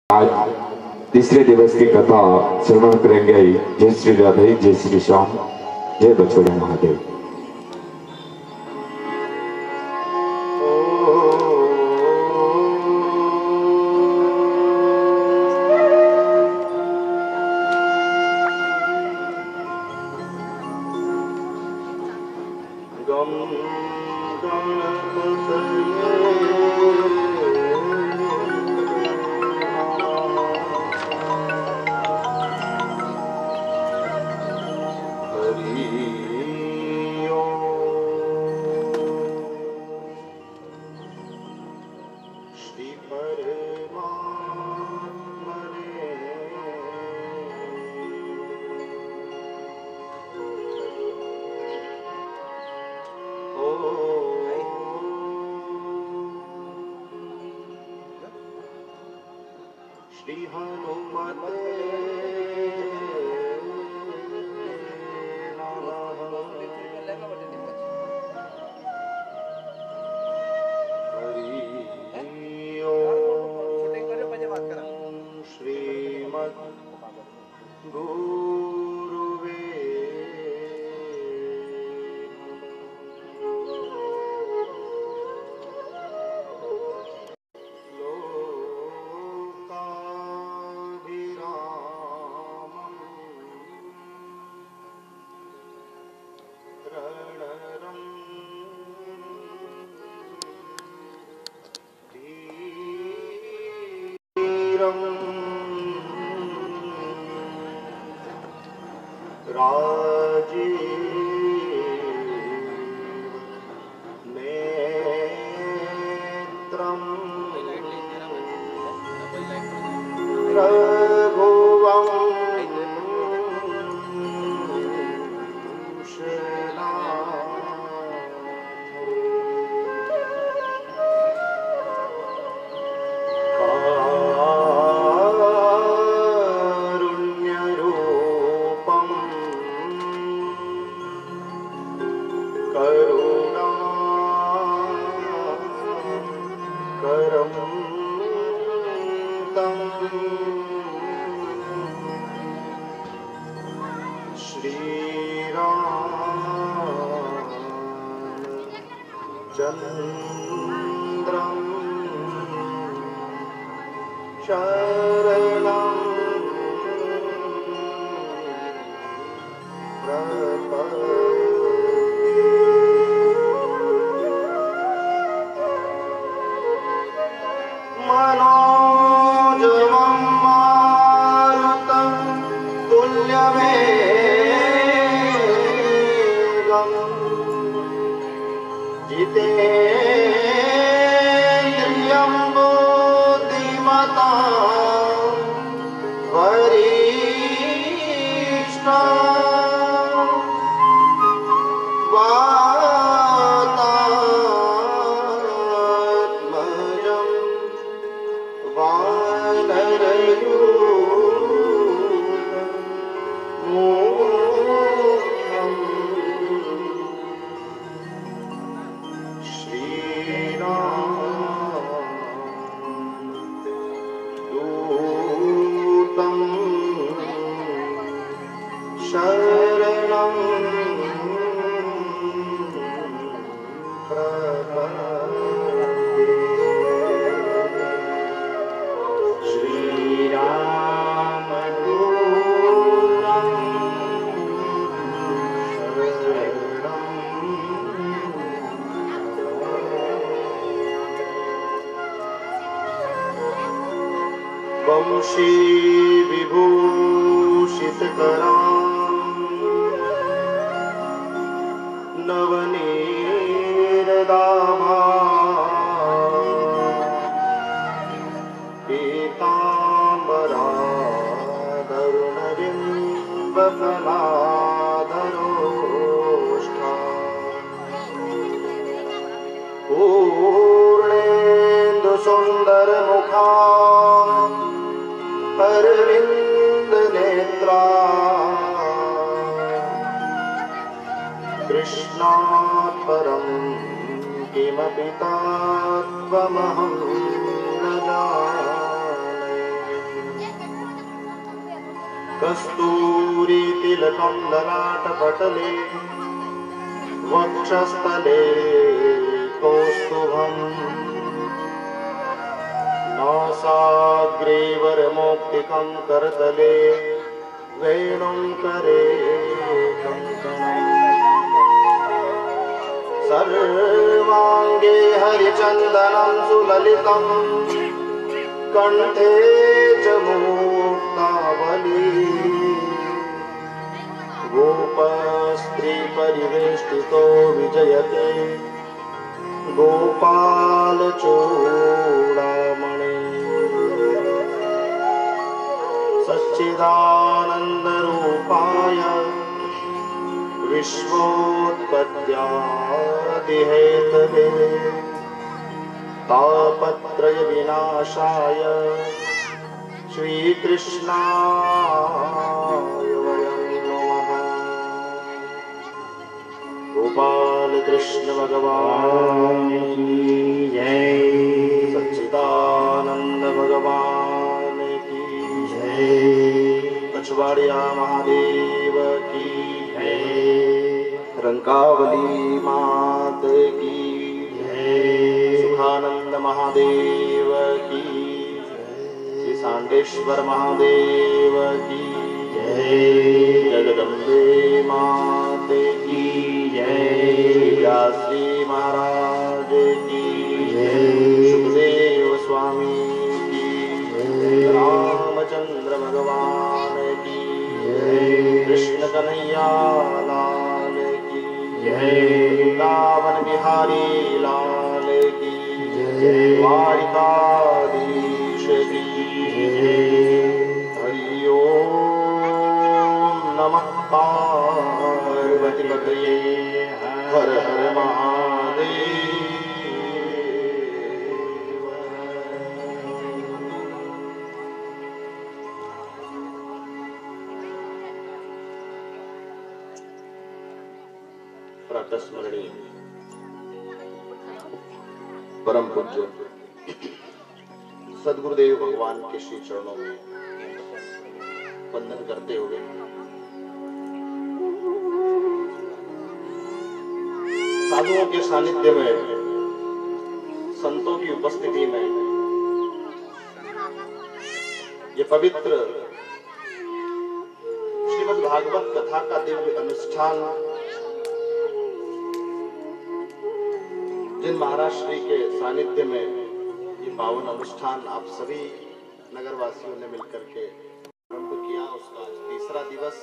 आज तीसरे दिवस की कथा श्रवण करेंगे। जय श्री राधे, जय श्री श्याम, जय बछड़े महादेव। श्री हनुमते श्रीमद् गुरुवे राजीव नेत्रं चंद्रं शरणं मनोजवं मारुतं तुल्यवेगं जितेन्द्रियं बुद्धिमतां वरिष्ठं वातात्मजं वानरयूथं दूतं शरणं प्रपद्ये। श्रीरामदूतं वंशी विभूषितकरां नवनीरदाभां पीताम्बराधरुणबिम्बफलाधरोष्ठा पूर्णेन्दुसुन्दरमुखा अरविंद नेत्रा कृष्णात् परं किमपि तत्त्वमहं न जाने। कस्तूरी तिलकं ललाटपटले वक्षस्थले कौस्तुभम् नासाग्रे वरमौक्तिकं करतले वेणुं करे कंकणम् सर्वांगे हरिचन्दनं सुललितं कंठे च मुक्तावली गोपस्त्री परिवेष्टितो विजयते गोपालचूडामणि सच्चिदानन्दरूपाय विश्वोत्पत्त्यादिहेतवे तापत्रय विनाशाय श्रीकृष्णाय वयं नमः। गोपाल कृष्ण भगवान की जय। सच्चिदानंद भगवान की जय। कछवाड़िया महादेव की जय। रंकावली मात की जय। सुखानंद महादेव की जय। सांडेश्वर महादेव की जय। जगदम्बे मात की जय। व्यासी महाराज की जय। सुखदेव स्वामी की जय। रामचंद्र भगवान की जय। कृष्ण कन्हैया लाल की जय। वृंदावन बिहारी लाल की जय। द्वारिकाधीश की जय। हरि ओम नमः पार्वती हर हर महादेव। प्रातस्मरणीय परम पूज्य सदगुरुदेव भगवान के श्री चरणों में वंदन करते हुए साधुओं के सानिध्य में, संतों की उपस्थिति में ये पवित्र श्रीमद् भागवत कथा का दिव्य अनुष्ठान जिन महाराज श्री के सानिध्य में ये पावन अनुष्ठान आप सभी नगरवासियों ने मिलकर के आरंभ किया, उसका आज तीसरा दिवस।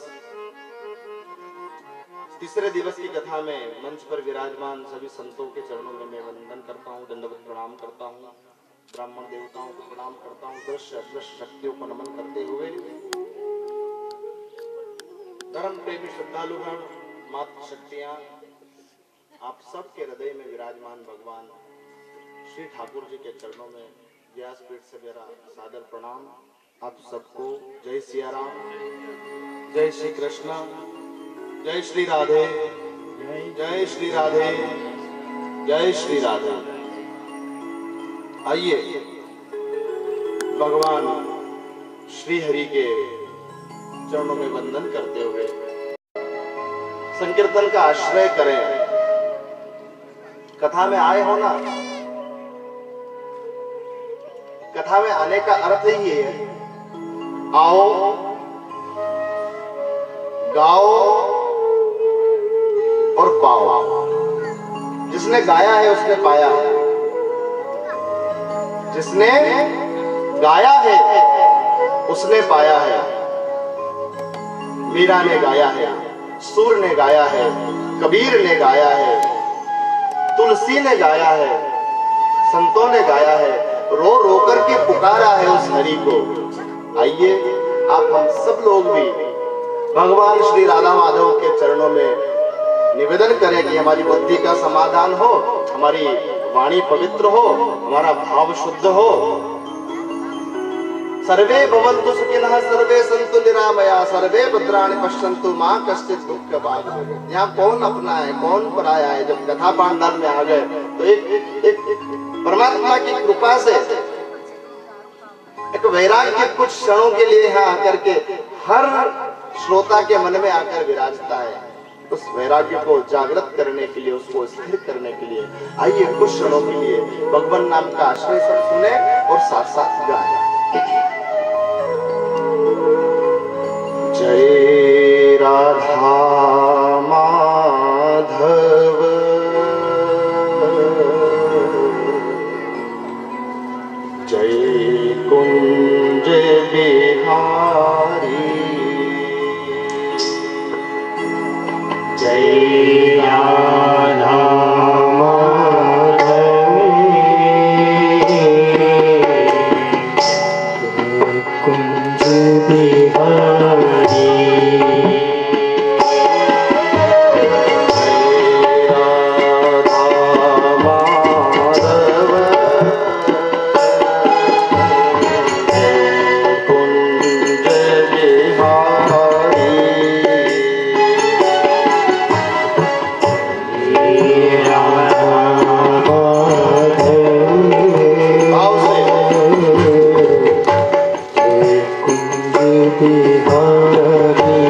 तीसरे दिवस की कथा में मंच पर विराजमान सभी संतों के चरणों में मैं वंदन करता हूँ, दंडवत प्रणाम करता हूँ, ब्राह्मण देवताओं को प्रणाम करता हूँ, दृश्य अदृश्य शक्तियों को नमन करते हुए धर्म प्रेमी श्रद्धालुगण, मातृ शक्तियां, आप सबके हृदय में विराजमान भगवान श्री ठाकुर जी के चरणों में व्यासपीठ से मेरा सादर प्रणाम। आप सबको जय सिया राम, जय श्री कृष्ण, जय श्री राधे, जय श्री राधे, जय श्री राधे। आइए भगवान श्री हरि के चरणों में वंदन करते हुए संकीर्तन का आश्रय करें। कथा में आए हो ना, कथा में आने का अर्थ ही है आओ, गाओ और पाओ। जिसने गाया है उसने पाया है, जिसने गाया है उसने पाया है। मीरा ने गाया है, सूर ने गाया है, कबीर ने गाया है, तुलसी ने गाया है, संतों ने गाया है, रो रो करके पुकारा है उस हरि को। आइए आप हम सब लोग भी भगवान श्री राधा माधव के चरणों में निवेदन करें कि हमारी बुद्धि का समाधान हो, हमारी वाणी पवित्र हो, हमारा भाव शुद्ध हो। सर्वे भवन्तु सुखिनः, सर्वे सन्तु निरामया, सर्वे भद्राणि पश्यन्तु मा कश्चित् दुःखभाग्। यहाँ कौन अपना है कौन पराया है। जब कथा पांडाल में आ गए तो एक परमात्मा की कृपा से एक वैराग्य कुछ क्षणों के लिए यहाँ आकर के हर श्रोता के मन में आकर विराजता है। उस वैराग्य को जागृत करने के लिए, उसको स्थिर करने के लिए आइए कुछ क्षणों के लिए भगवान नाम का आश्रय सब सुने और साथ साथ गाएं। जय राधा माधव जय कुंज बिहारी जय राधा माधव कुंज बिहारी बिहारी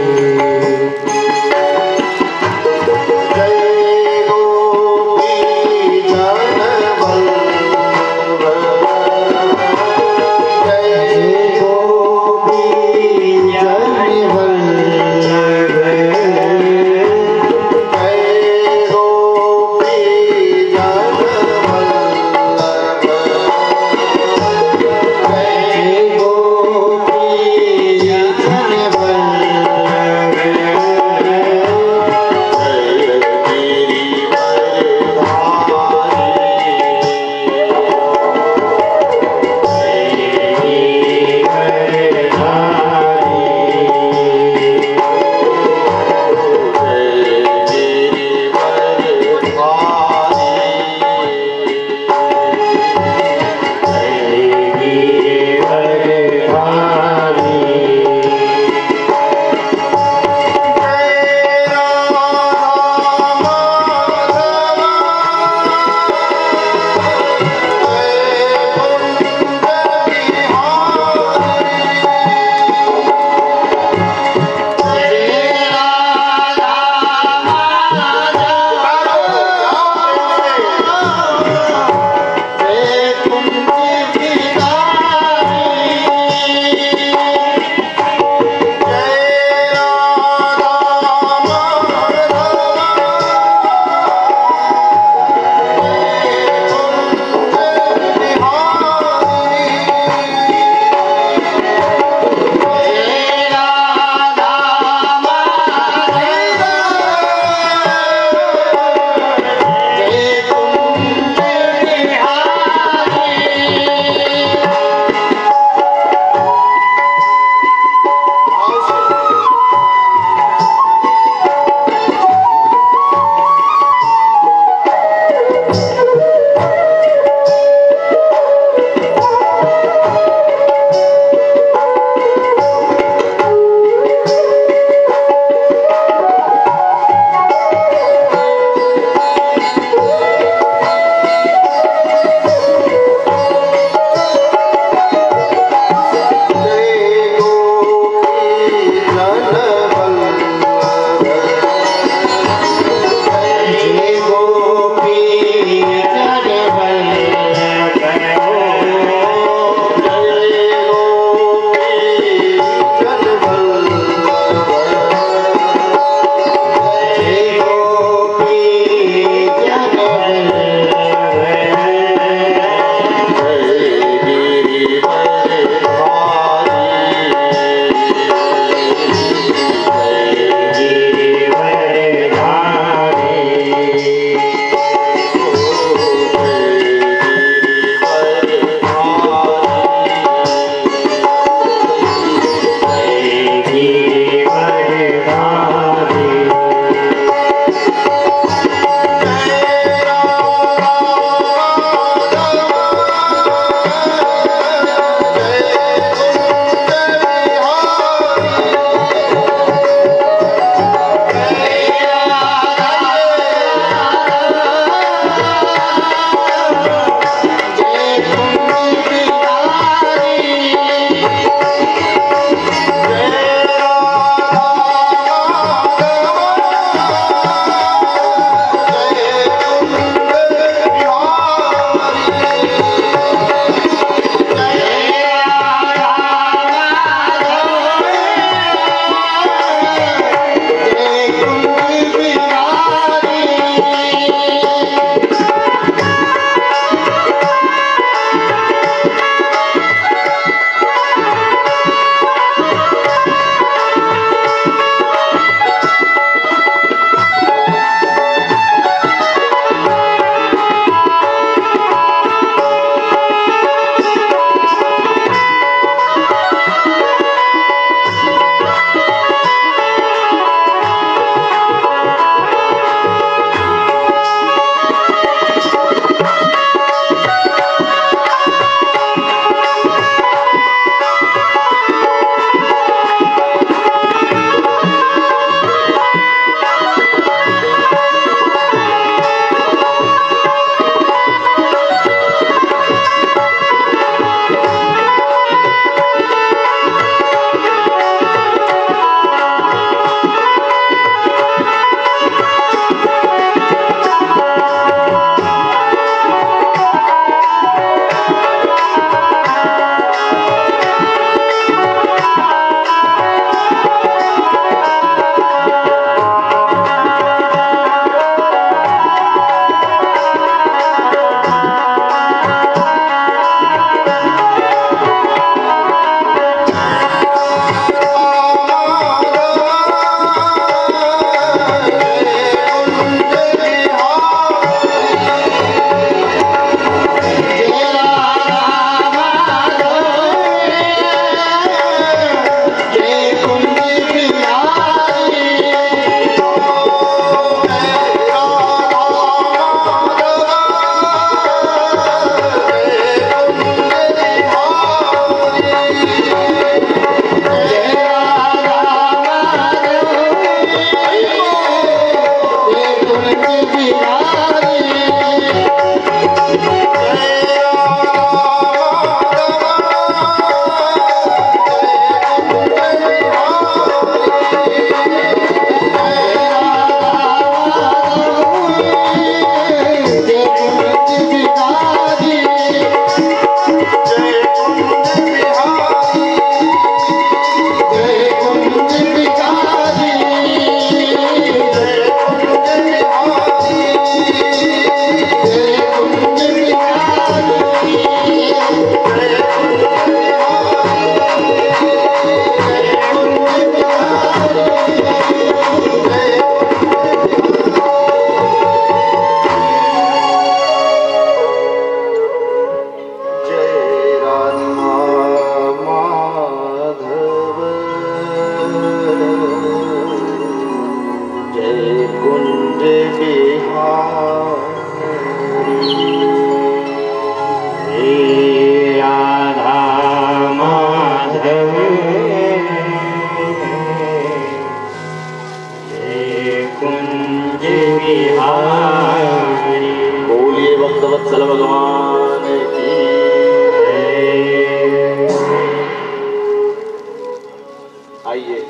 आइए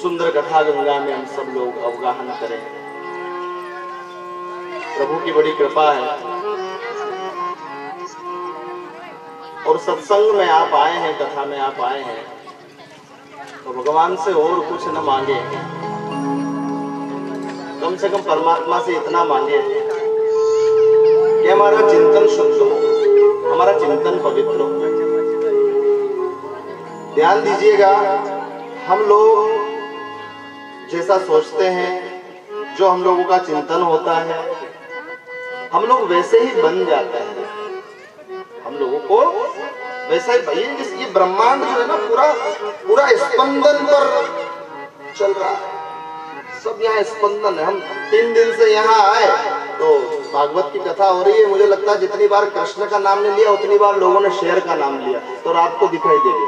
सुंदर कथा गंगा में हम सब लोग अवगाहन करें। प्रभु की बड़ी कृपा है और सत्संग में आप आए हैं, कथा में आप आए हैं, तो भगवान से और कुछ न मांगे, कम से कम परमात्मा से इतना मांगे कि हमारा चिंतन शुद्ध हो, हमारा चिंतन पवित्र हो। ध्यान दीजिएगा, हम लोग जैसा सोचते हैं, जो हम लोगों का चिंतन होता है, हम लोग वैसे ही बन जाते हैं। हम लोगों को वैसा ही, ये ब्रह्मांड जो है ना, पूरा स्पंदन पर चल रहा है, सब यहाँ स्पंदन है। हम 3 दिन से यहाँ आए तो भागवत की कथा हो रही है। मुझे लगता है जितनी बार कृष्ण का नाम नहीं लिया उतनी बार लोगों ने शेर का नाम लिया, तो रात को दिखाई देगी।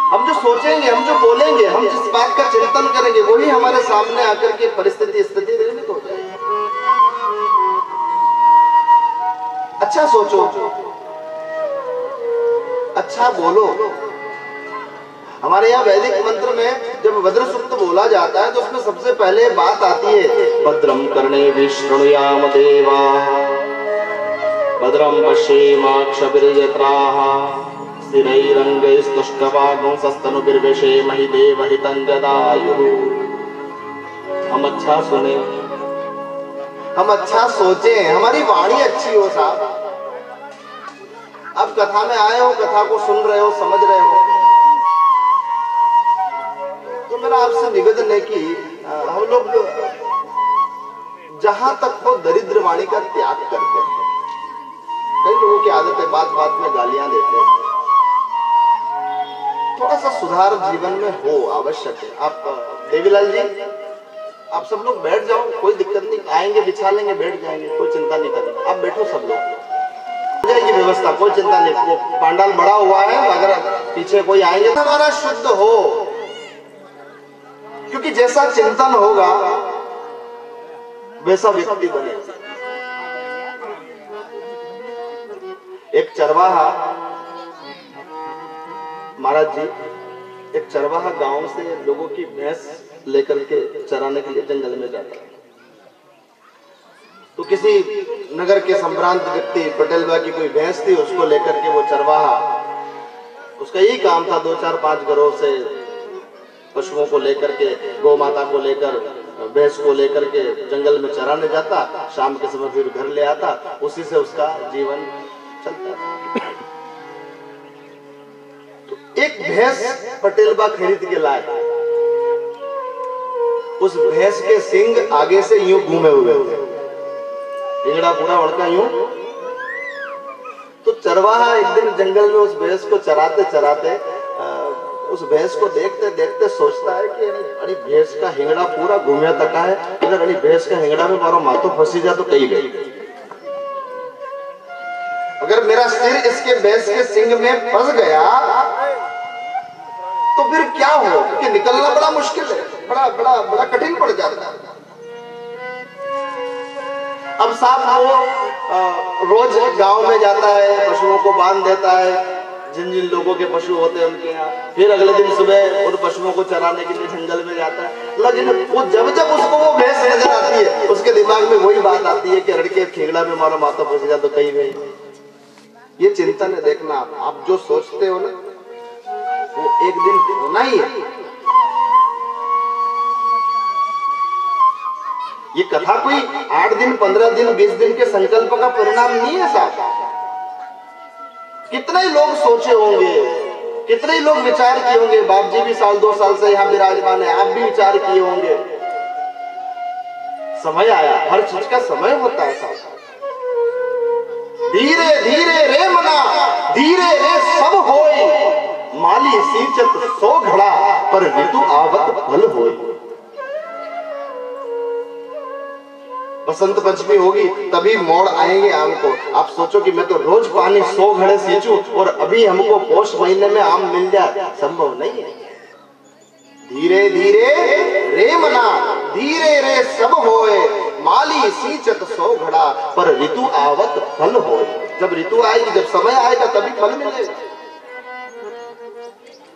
हम जो सोचेंगे, हम जो बोलेंगे, हम जिस बात का चिंतन करेंगे, वही हमारे सामने आकर के परिस्थिति स्थिति निर्मित हो जाएगी। अच्छा सोचो, अच्छा बोलो। हमारे यहाँ वैदिक मंत्र में जब भद्र सूक्त बोला जाता है तो उसमें सबसे पहले बात आती है, भद्रम कर्णे शृणुयाम देवाः, भद्रम पश्येमाक्षभिर्यत्राः, स्थिरैरङ्गैस्तुष्टवागुंसस्तनुभिर्विषेमहि देवहितं जदायुः। हम अच्छा सुने, हम अच्छा सोचे, हमारी वाणी अच्छी हो साहब। अब कथा में आए हो, कथा को सुन रहे हो, समझ रहे हो, तो मेरा आपसे निवेदन है कि हम लोग जहां तक हो दरिद्र वाणी का त्याग करते हैं। कई लोगों की आदत है बात बात में गालियां देते हैं। थोड़ा सा सुधार जीवन में हो आवश्यक है। आप देवीलाल जी, आप सब लोग बैठ जाओ, कोई दिक्कत नहीं, आएंगे बिछा लेंगे, बैठ जाएंगे, कोई चिंता नहीं करनी। आप बैठो, सब लोग हो जाएगी व्यवस्था, कोई चिंता नहीं। वो पांडाल बड़ा हुआ है, अगर पीछे कोई आएंगे तो हमारा शुद्ध हो, क्योंकि जैसा चिंतन होगा वैसा व्यक्ति बनेगा। एक चरवाहा, महाराज जी, एक चरवाहा गांव से लोगों की भैंस लेकर के चराने के लिए जंगल में जाता है। तो किसी नगर के संभ्रांत व्यक्ति, पटेल बा की कोई भैंस थी, उसको लेकर के वो चरवाहा, उसका यही काम था 2-4-5 घरों से पशुओं को लेकर के, गौ माता को लेकर, भैंस को लेकर के जंगल में चराने जाता, शाम के समय फिर घर ले आता, उसी से उसका जीवन चलता था। तो एक भैंस पटेल बा खरीद के लाए। उस भैंस के सींग आगे से यूं घूमे हुए थे, हिंगड़ा पूरा वड़का यूं। तो चरवाहा एक दिन जंगल में उस भैंस को चराते चराते उस भैंस को देखते देखते सोचता है कि अरे भैंस का हिंगड़ा पूरा घूमिया तका है, इधर अरे भैंस का हिंगड़ा में मारो माथो फंसी जा तो कहीं गई। अगर मेरा सिर इसके भैंस के सींग में फंस गया तो फिर क्या हो, क्योंकि निकलना बड़ा मुश्किल है, बड़ा कठिन पड़ जाता है। अब साहब वो रोज गांव में जाता है, पशुओं को बांध देता है, जिन जिन लोगों के पशु होते हैं उनके यहाँ। फिर अगले दिन सुबह उन पशुओं को चराने के लिए जंगल में जाता है। लेकिन वो जब उसको वो भैंस नजर आती है, उसके दिमाग में वही बात आती है कि लड़के खेगड़ा में मारो माता फंस जा तो कहीं नहीं। ये चिंतन है, देखना आप जो सोचते हो ना वो एक दिन होना ही है। ये कथा कोई 8 दिन, 15 दिन, 20 दिन के संकल्प का परिणाम नहीं है साहब। कितने लोग सोचे होंगे, कितने लोग विचार किए होंगे। बाप जी भी 1-2 साल से यहाँ विराजमान है, आप भी विचार किए होंगे। समय आया, हर चीज का समय होता है साहब। धीरे धीरे रे मना, धीरे रे सब होए, माली सींचत 100 घड़ा, पर ऋतु आवत फल होए। बसंत पंचमी होगी तभी मोड़ आएंगे आम को। आप सोचो कि मैं तो रोज पानी 100 घड़े सींचूं और अभी हमको पौष महीने में आम मिल जाए, संभव नहीं है। धीरे धीरे रे मना, धीरे रे सब होए, माली सींचत 100 घड़ा, पर ऋतु आवत फल होए। जब ऋतु आएगी, जब समय आएगा तभी फल मिलेगा।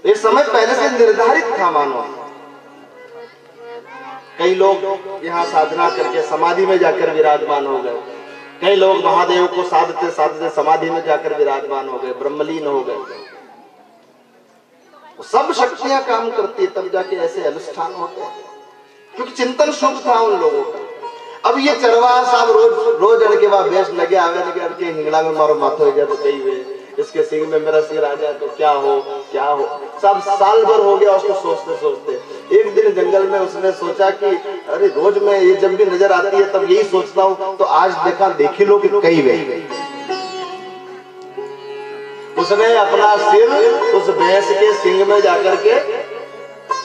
एक समय पहले से निर्धारित था मानो। कई लोग यहाँ साधना करके समाधि में जाकर विराजमान हो गए, कई लोग महादेव को साधते साधते समाधि में जाकर विराजमान हो गए, ब्रह्मलीन हो गए। सब शक्तियां काम करती है तब जाके ऐसे अनुष्ठान होते हैं, क्योंकि चिंतन शुभ था उन लोगों का। अब ये चरवाहा साहब रोज अड़के वहां बेच लगे आवे लगे अड़के हिंगड़ा में मारो माथो हो जाए तो कई वे इसके सिंह में मेरा सिर आ जाए तो क्या हो सब साल भर हो गया उसको सोचते सोचते। एक दिन जंगल में उसने सोचा कि अरे रोज मैं ये जब भी नजर आती है तब यही सोचता हूँ, तो आज देखा देखी लो कि कई वे। उसने अपना सिर उस भैंस के सिंग में जाकर के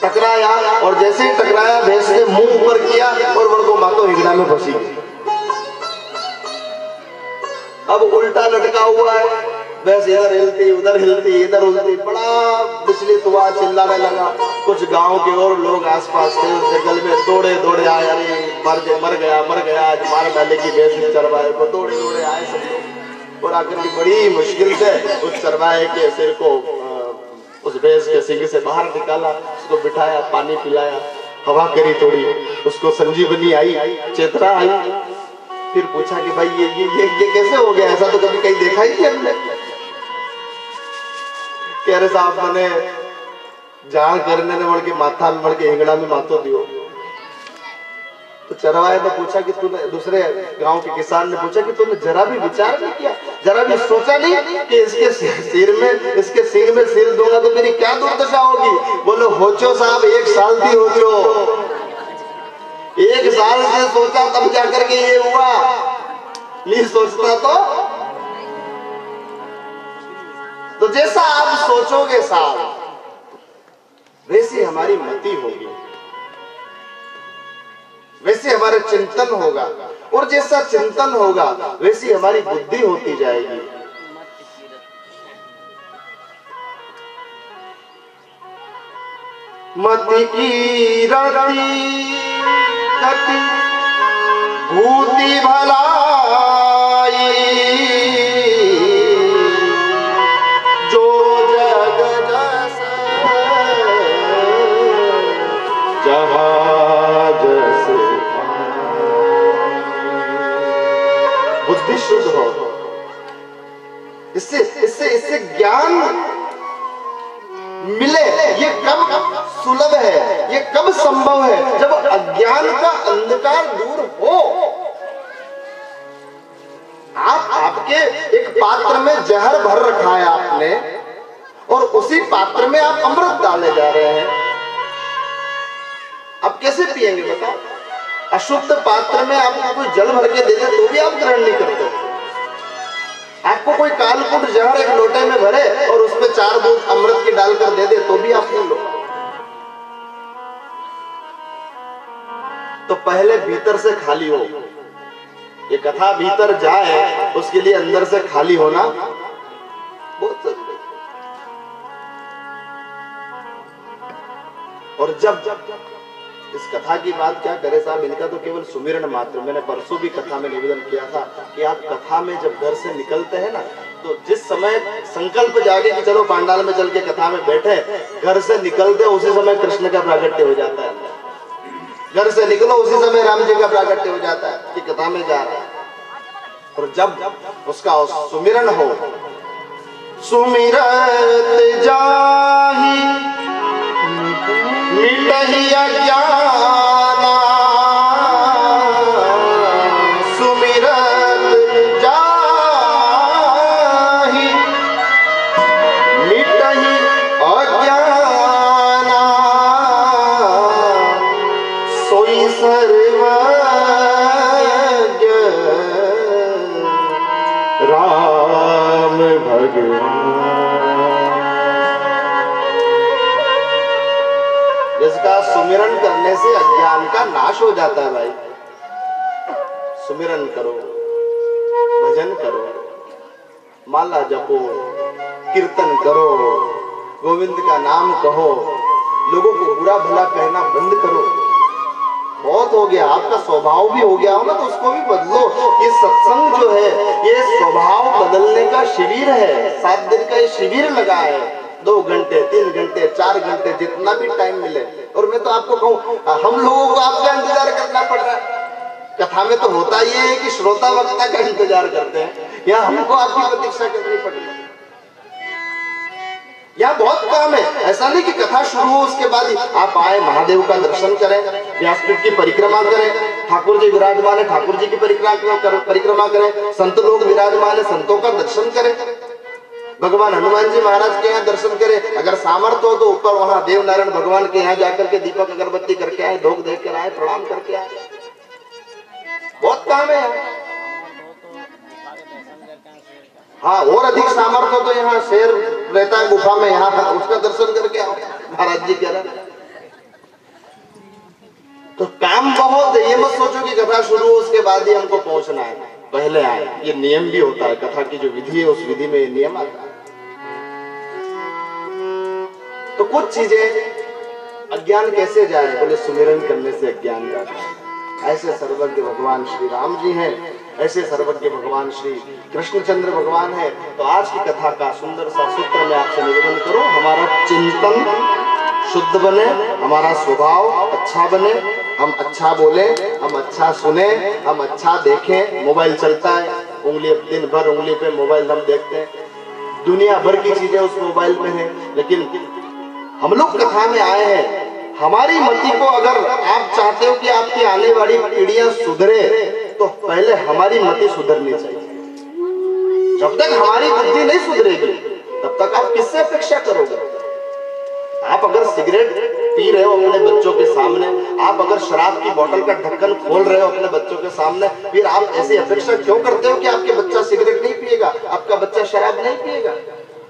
टकराया, और जैसे ही टकराया भैंस ने मुंह ऊपर किया और बड़को मातो हिगड़ा में फंसी गई। अब उल्टा लटका हुआ है, भैंस इधर हिलती उधर हिलती इधर उलती, बड़ा विचलित हुआ, चिल्लाने लगा। कुछ गांव के और लोग आसपास थे उस जंगल में, दौड़े दौड़े आए, अरे मर गया आज मार डाले की भैंस चरवाहे को। दौड़े दौड़े आए सब लोग और आकर के बड़ी मुश्किल से उस चरवाहे के सिर को उस भैंस के सिंग से बाहर निकाला, उसको बिठाया, पानी पिलाया, हवा करी थोड़ी, उसको संजीवनी आई, चेतना आई। फिर पूछा कि भाई ये कैसे हो गया, ऐसा तो कभी कहीं देखा ही नहीं हमने। कह रहे साहब मैंने जान करने ने मड़ के माथा में मड़ के हिंगड़ा में माथो दियो। तो चरवाहे ने पूछा कि तूने, दूसरे गांव के किसान ने पूछा कि तूने जरा भी विचार नहीं किया, जरा भी सोचा नहीं कि इसके सिर में सिर दूंगा तो मेरी क्या दुर्दशा होगी। बोलो होचो साहब, 1 साल थी होचो, 1 साल से सोचा तब जाकर के ये हुआ, नहीं सोचता तो जैसा आप सोचोगे साहब वैसी हमारी मति होगी, वैसे हमारा चिंतन होगा, और जैसा चिंतन होगा वैसी हमारी बुद्धि होती जाएगी। मति की रति कति भूति भलाई, जो जग जस जहाँ जस बुद्धि शुद्ध हो। इससे ज्ञान मिले, ये कब सुलभ है, ये कब संभव है, जब अज्ञान का अंधकार दूर हो। आपके एक पात्र में जहर भर रखा है आपने, और उसी पात्र में आप अमृत डाले जा रहे हैं, आप कैसे पिएंगे बताओ। अशुद्ध पात्र में आपको कोई जल भर के दे दे तो भी आप ग्रहण नहीं करते। आपको कोई कालकूट जहर एक लोटे में भरे और उसमें 4 बूंद अमृत की डालकर दे दे तो भी आप नहीं लो। तो पहले भीतर से खाली हो। ये कथा भीतर जाए उसके लिए अंदर से खाली होना बहुत जरूरी है। और जब इस कथा की बात क्या करे साहब, इनका तो केवल सुमिरन मात्र। मैंने परसों भी कथा में निवेदन किया था कि आप कथा में जब घर से निकलते हैं ना, तो जिस समय संकल्प जागे कि चलो पांडाल में चल के कथा में बैठे, घर से निकलते उसी समय कृष्ण का प्राकट्य हो जाता है। घर से निकलो उसी समय राम जी का प्राकट्य हो जाता है कि कथा में जा रहा है। और जब उसका सुमिरन हो, सुमिरत जाहि मिटहि अज्ञाना, सुमिरत जाहि मिटहि अज्ञाना, सोई सर्वज्ञ राम भगवान। जिसका सुमिरन करने से अज्ञान का नाश हो जाता है भाई। सुमिरन करो, भजन करो, माला जपो, कीर्तन करो, गोविंद का नाम कहो, लोगों को बुरा भला कहना बंद करो। बहुत हो गया, आपका स्वभाव भी हो गया हो ना, तो उसको भी बदलो। ये सत्संग जो है ये स्वभाव बदलने का शिविर है, 7 दिन का ये शिविर लगा है। 2 घंटे 3 घंटे 4 घंटे जितना भी टाइम मिले। और मैं तो आपको कहूँ, हम लोगों को आपका इंतजार करना पड़ रहा है। कथा में तो होता ये है कि श्रोता वक्ता का इंतजार करते हैं, या हमको आपकी प्रतीक्षा करनी पड़ रही है। यहाँ बहुत काम है। ऐसा नहीं कि कथा शुरू हो उसके बाद ही आप आए, महादेव का दर्शन करें, व्यासपीठ की परिक्रमा करें, ठाकुर जी विराजमान है ठाकुर जी की परिक्रमा करें, संत लोग विराजमान है संतों का दर्शन करें, भगवान हनुमान जी महाराज के यहाँ दर्शन करें। अगर सामर्थ्य हो तो ऊपर वहां देव नारायण भगवान के यहाँ जाकर के दीपक अगरबत्ती करके आए, भोग देख कर आए, प्रणाम करके आए। बहुत काम है। हाँ, और अधिक सामर्थ्य तो यहाँ शेर रहता है गुफा में, यहाँ पर उसका दर्शन करके आओ, महाराज जी कह रहे हैं। तो काम बहुत है। ये मत सोचो कि कथा शुरू हो उसके बाद ही हमको पहुंचना है, पहले आए। ये नियम भी होता है, कथा की जो विधि है उस विधि में ये नियम आता है। तो कुछ चीजें अज्ञान कैसे जाए, बोले सुमिरन करने से अज्ञान जाता है। ऐसे सर्वज्ञ भगवान श्री राम जी हैं, ऐसे सर्वज्ञ भगवान श्री कृष्णचंद्र भगवान है। तो आज की कथा का सुंदर सा सूत्र मैं आपसे निवेदन करूं, हमारा चिंतन शुद्ध बने, हमारा स्वभाव अच्छा बने, हम अच्छा बोले, हम अच्छा सुने, हम अच्छा देखें। मोबाइल चलता है, उंगली दिन भर उंगली पे मोबाइल हम देखते हैं, दुनिया भर की चीजें उस मोबाइल में है। लेकिन हम लोग कथा में आए हैं, हमारी मति को अगर आप चाहते हो कि आपकी आने वाली पीढ़ियां सुधरे, तो पहले हमारी मति सुधरनी चाहिए। जब तक हमारी बुद्धि नहीं सुधरेगी तब तक आप किससे अपेक्षा करोगे? आप अगर सिगरेट पी रहे हो अपने बच्चों के सामने, आप अगर शराब की बोतल का ढक्कन खोल रहे हो अपने बच्चों के सामने, फिर आप ऐसी अपेक्षा क्यों करते हो कि आपके बच्चा सिगरेट नहीं पिएगा, आपका बच्चा शराब नहीं पिएगा,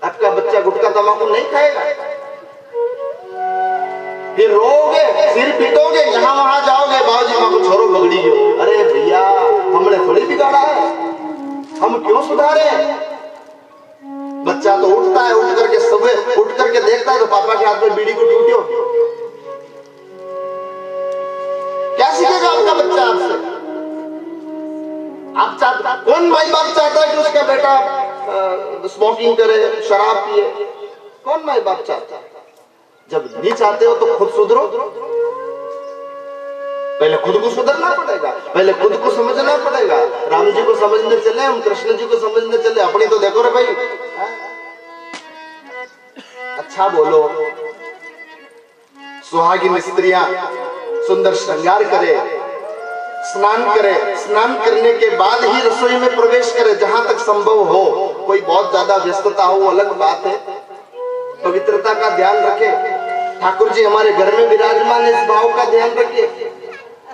आपका बच्चा गुटखा तंबाकू नहीं खाएगा? फिर रोगे, सिर पीटोगे, यहाँ वहां जाओगे, बाबूजी माँ को छोड़ो बगड़ी गयो। अरे भैया, हमने थोड़ी बिगाड़ा है, हम क्यों सुधारे? बच्चा तो उठता है, उठ करके सुबह उठ करके देखता है तो पापा के हाथ में बीड़ी को टूटियो। क्या सीखेगा आपका बच्चा आपसे? आप चाहता, कौन माई बाप चाहता है कि उसका बेटा स्मोकिंग करे, शराब पिए? कौन माई बाप चाहता है? जब नहीं चाहते हो तो खुद सुधरो। पहले खुद को सुधरना पड़ेगा, पहले खुद को समझना पड़ेगा। राम जी को समझने चले, हम कृष्ण जी को समझने चले, अपनी तो देखो रे भाई। अच्छा बोलो, सुहागिन स्त्रियां सुंदर श्रृंगार करे, स्नान करे, स्नान करने के बाद ही रसोई में प्रवेश करे जहां तक संभव हो। कोई बहुत ज्यादा व्यस्तता हो अलग बात है, पवित्रता का ध्यान रखें। ठाकुर जी हमारे घर में विराजमान है, इस भाव का ध्यान रखिए।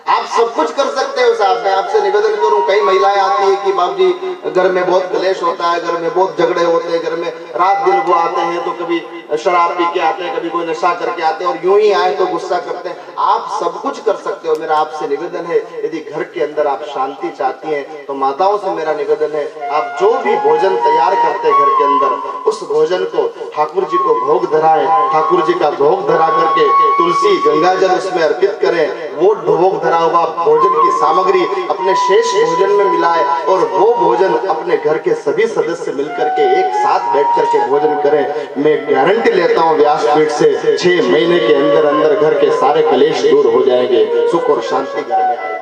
आप सब कुछ कर सकते हो साहब। मैं आपसे निवेदन करूं, कई महिलाएं आती है कि बाबू जी घर में बहुत क्लेश होता है, घर में बहुत झगड़े होते हैं, घर में रात दिन वो आते हैं तो कभी शराब पी के आते हैं, कभी कोई नशा करके आते हैं, और यूं ही आए तो गुस्सा करते हैं। आप सब कुछ कर सकते हो। मेरा आपसे निवेदन है, यदि घर के अंदर आप शांति चाहती हैं तो माताओं से मेरा निवेदन है, आप जो भी भोजन तैयार करते हैं घर के अंदर, उस भोजन को ठाकुर जी को भोग धराएं। ठाकुर जी का भोग धरा करके तुलसी गंगा जल उसमें अर्पित करें। वो भोग धरा हुआ भोजन की सामग्री अपने शेष भोजन में मिलाए, और वो भोजन अपने घर के सभी सदस्य मिलकर के एक साथ बैठ करके भोजन करें। मैं गारंटी लेता हूँ व्यासपीठ से 6 महीने के अंदर अंदर घर के सारे कलेश दूर हो जाएंगे, सुख और शांति घर में आएगी।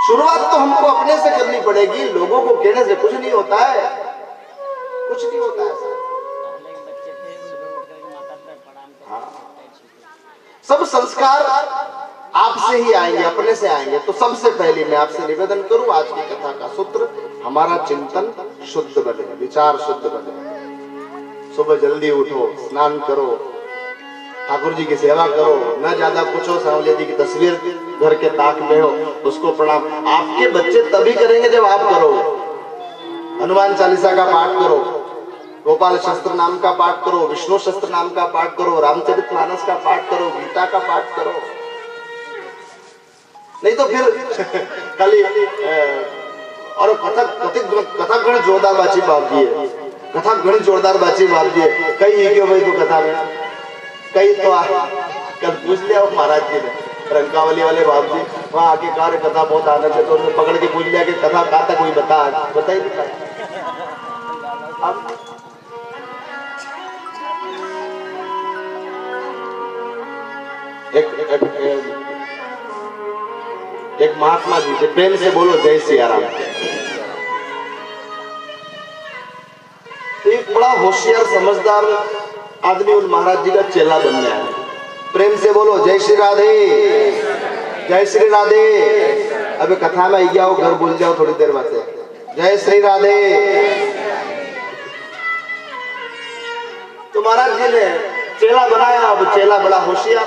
शुरुआत तो हमको अपने से करनी पड़ेगी, लोगों को कहने से कुछ नहीं होता है, कुछ नहीं होता है। सब संस्कार आपसे ही आएंगे, अपने से आएंगे। तो सबसे पहले मैं आपसे निवेदन करूं, आज की कथा का सूत्र, हमारा चिंतन शुद्ध बने, विचार शुद्ध बने। सुबह जल्दी उठो, स्नान करो, ठाकुर जी की सेवा करो, न ज्यादा पूछो। सांवले जी की तस्वीर घर के ताक में हो, उसको प्रणाम। आपके बच्चे तभी करेंगे जब आप करो। हनुमान चालीसा का पाठ करो, गोपाल शस्त्र नाम का पाठ करो, विष्णु शस्त्र नाम का पाठ करो, रामचरितमानस का पाठ करो, गीता का पाठ करो। नहीं तो फिर खाली और कथा घणी जोरदार बाची बाप जी है, कथा घणी जोरदार बाची बाप जी है। कई क्यों भाई तो कथा में कई तो कल पूछ लिया महाराज जी ने, रंकावली वाले बाप जी वहां आके कार्य कथा बहुत आनंद है, तो उन्होंने पकड़ के पूछ लिया कि कथा कहा था, कोई बता ही नहीं पाया। एक महात्मा जी से प्रेम से बोलो जय सिया राम। एक बड़ा होशियार समझदार आदमी उन महाराज जी का चेला बनने आया। प्रेम से बोलो जय श्री राधे, जय श्री राधे। अबे कथा में आई जाओ, घर भूल जाओ थोड़ी देर बाद से। जय श्री राधे। तो महाराज जी ने चेला बनाया। अब चेला बड़ा होशियार।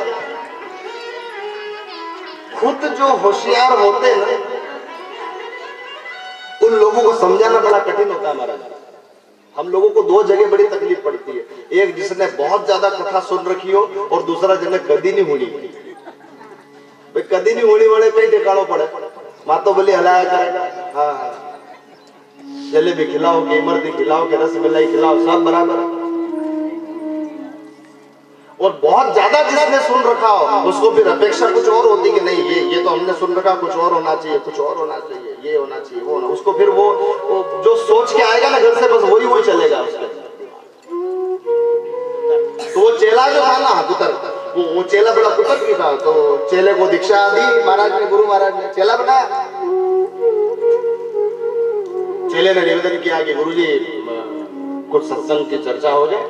खुद जो होशियार होते हैं ना, उन लोगों को समझाना बड़ा कठिन होता है। महाराज हम लोगों को दो जगह बड़ी तकलीफ पड़ती है। एक जिसने बहुत ज्यादा कथा सुन रखी हो, और दूसरा जिसने कदी नहीं हुई। भाई कदी नहीं हुई वाले पे ठिकानो पड़े। मातो बली हलाया करेगा, हाँ जलेबी खिलाओ के इमरती खिलाओ के रसमलाई खिलाओ, सब बराबर है। और बहुत ज्यादा जिसने सुन रखा हो उसको फिर अपेक्षा कुछ और होती कि नहीं ये तो हमने सुन रखा, कुछ और होना चाहिए, कुछ और होना चाहिए, ये होना चाहिए, वो होना। उसको फिर वो जो सोच के आएगा ना घर से, बस वही चलेगा उसके। तो वो चेला जो था ना कुतर, वो चेला बड़ा कुतर भी था। तो चेले को दीक्षा दी महाराज ने, गुरु महाराज ने, चेला बनाया। चेले ने निवेदन किया कि गुरुजी कुछ सत्संग की चर्चा हो जाए,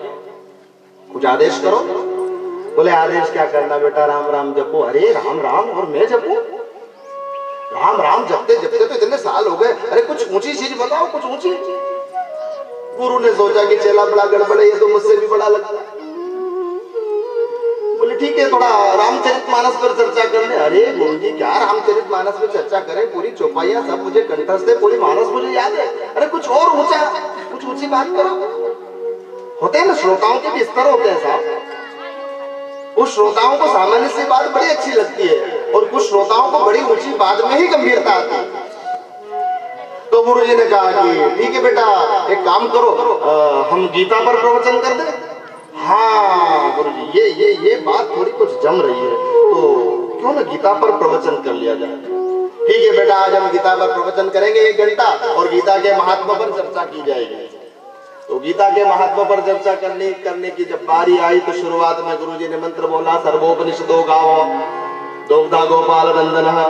कुछ आदेश करो। बोले आदेश क्या करना बेटा, राम राम जपो। अरे राम राम और मैं जपू? राम राम जपते जपते तो इतने साल हो गए, अरे कुछ ऊंची चीज बताओ, कुछ ऊंची। गुरु ने सोचा कि चेला बड़ा गड़बड़ है, ये तो मुझसे भी बड़ा लगता है। बोले ठीक है, थोड़ा रामचरितमानस पर चर्चा कर ले। अरे गुरुजी क्या रामचरितमानस पर चर्चा करें, पूरी चौपाइयां सब मुझे कंठस्थ है, पूरी मानस मुझे याद है। अरे कुछ और ऊंचा, कुछ ऊंची बात करो। होते हैं ना श्रोताओं के भी स्तर होते हैं साहब। उस श्रोताओं को सामान्य सी बात बड़ी अच्छी लगती है, और कुछ श्रोताओं को बड़ी ऊंची बात में ही गंभीरता आती है। तो गुरुजी ने कहा कि ठीक है बेटा, एक काम करो, हम गीता पर प्रवचन कर दें। हाँ गुरुजी ये बात थोड़ी कुछ जम रही है, तो क्यों ना गीता पर प्रवचन कर लिया जाए। ठीक है बेटा, आज हम गीता पर प्रवचन करेंगे 1 घंटा, और गीता के महात्मा पर चर्चा की जाएगी। तो गीता के महात्मा पर चर्चा करने की जब बारी आई, तो शुरुआत में गुरुजी ने मंत्र बोला, सर्वोपनिषदो गावो दोग्धा गोपाल नंदनः।